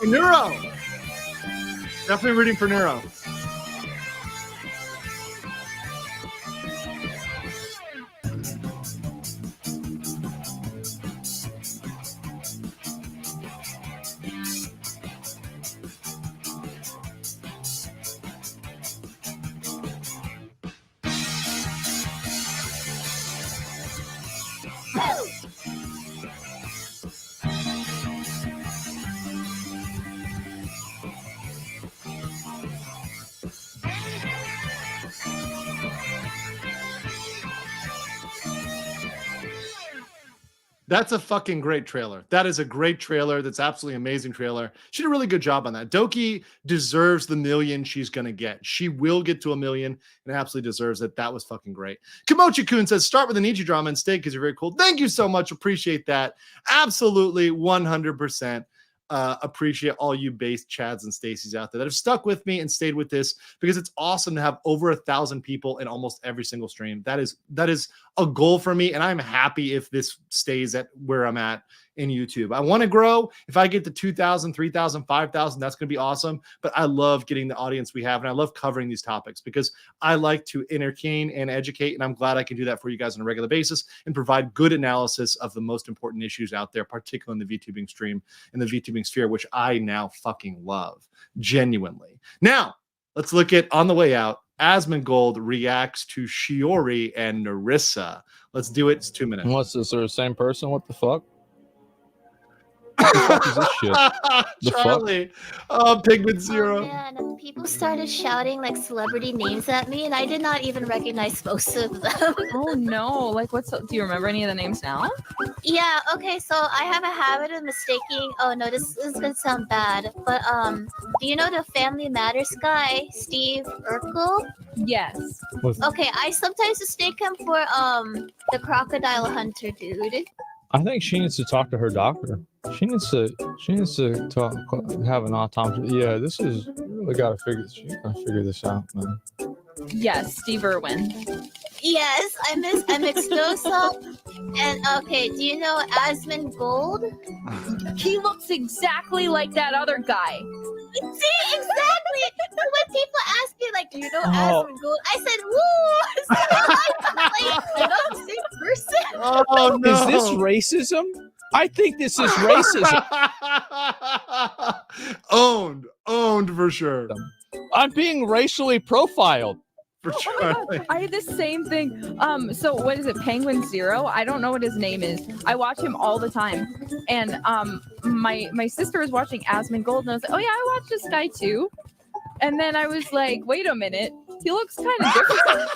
Neuro. Definitely rooting for Neuro. That's a fucking great trailer. That is a great trailer. That's absolutely amazing trailer. She did a really good job on that. Doki deserves the million she's going to get. She will get to 1 million and absolutely deserves it. That was fucking great. Kimochi-kun says, start with the Niji drama and stay because you're very cool. Thank you so much. Appreciate that. Absolutely 100%. Appreciate all you base Chads and Stacy's out there that have stuck with me and stayed with this because it's awesome to have over 1,000 people in almost every single stream. That is a goal for me, and I'm happy if this stays at where I'm at in YouTube. I want to grow. If I get to 2,000, 3,000, 5,000, that's going to be awesome. But I love getting the audience we have, and I love covering these topics because I like to entertain and educate, and I'm glad I can do that for you guys on a regular basis and provide good analysis of the most important issues out there, particularly in the VTubing stream and the VTubing sphere, which I now fucking love, genuinely. Now, let's look at On the Way Out. Asmongold reacts to Shiori and Narissa. Let's do it. It's 2 minutes. What's this? Are the same person? What the fuck? What the fuck is this shit? The Charlie. Oh, Pigment Zero. Oh, man. People started shouting like celebrity names at me, and I did not even recognize most of them. Oh no! Like, what's? Do you remember any of the names now? Yeah. Okay. So I have a habit of mistaking. Oh no, this is gonna sound bad, but do you know the Family Matters guy, Steve Urkel? Yes. Okay. I sometimes mistake him for the crocodile hunter dude. I think she needs to talk to her doctor. She needs to talk, have an autopsy. Yeah, this is really gotta figure this out, man. Yes, Steve Irwin. Yes, I mixed those up. And okay, do you know Asmongold? He looks exactly like that other guy. See, exactly. So when people ask me, like, do you know Asmongold? I said, woo! So not the same person. Oh, no. Is this racism? I think this is racism. Owned for sure. I'm being racially profiled. For sure. Oh my God. I had the same thing. So what is it? Penguin Zero? I don't know what his name is. I watch him all the time. And my sister was watching Asmongold, and I was like, oh yeah, I watch this guy too. And then I was like, wait a minute. He looks kind of different.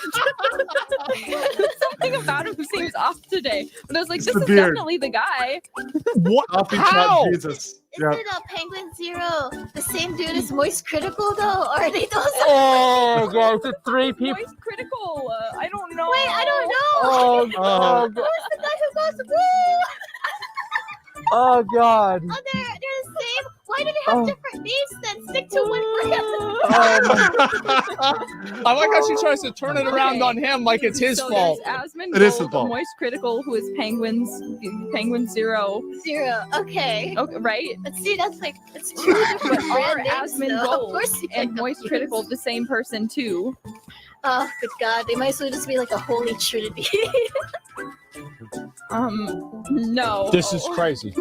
Something about him seems off today. But I was like, this is definitely the guy. What? How? Jesus. Is it Penguin Zero the same dude as Moist Critical though, or are they those? Oh god, the 3 people. Moist Critical. I don't know. Wait, I don't know. Oh god. Who's the guy who goes woo? Oh god. Oh, they're the same. Why do they have different names then? Stick to one I like how she tries to turn it around on him like it's his fault. Asmongold, It is his fault. Moist Critical, who is Penguin Zero. Okay. Okay, right? But see, that's like it's two different Are brand names. Of Asmongold course, and Moist Critical the same person too? Oh, good God! They might as well just be like a holy trinity. No. This is crazy.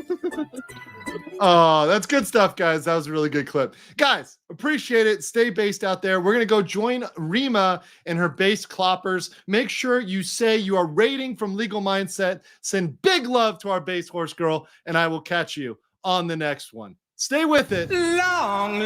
Oh, that's good stuff, guys. That was a really good clip. Guys, appreciate it. Stay based out there. We're going to go join Rima and her base cloppers. Make sure you say you are rating from Legal Mindset. Send big love to our base horse girl, and I will catch you on the next one. Stay with it. Long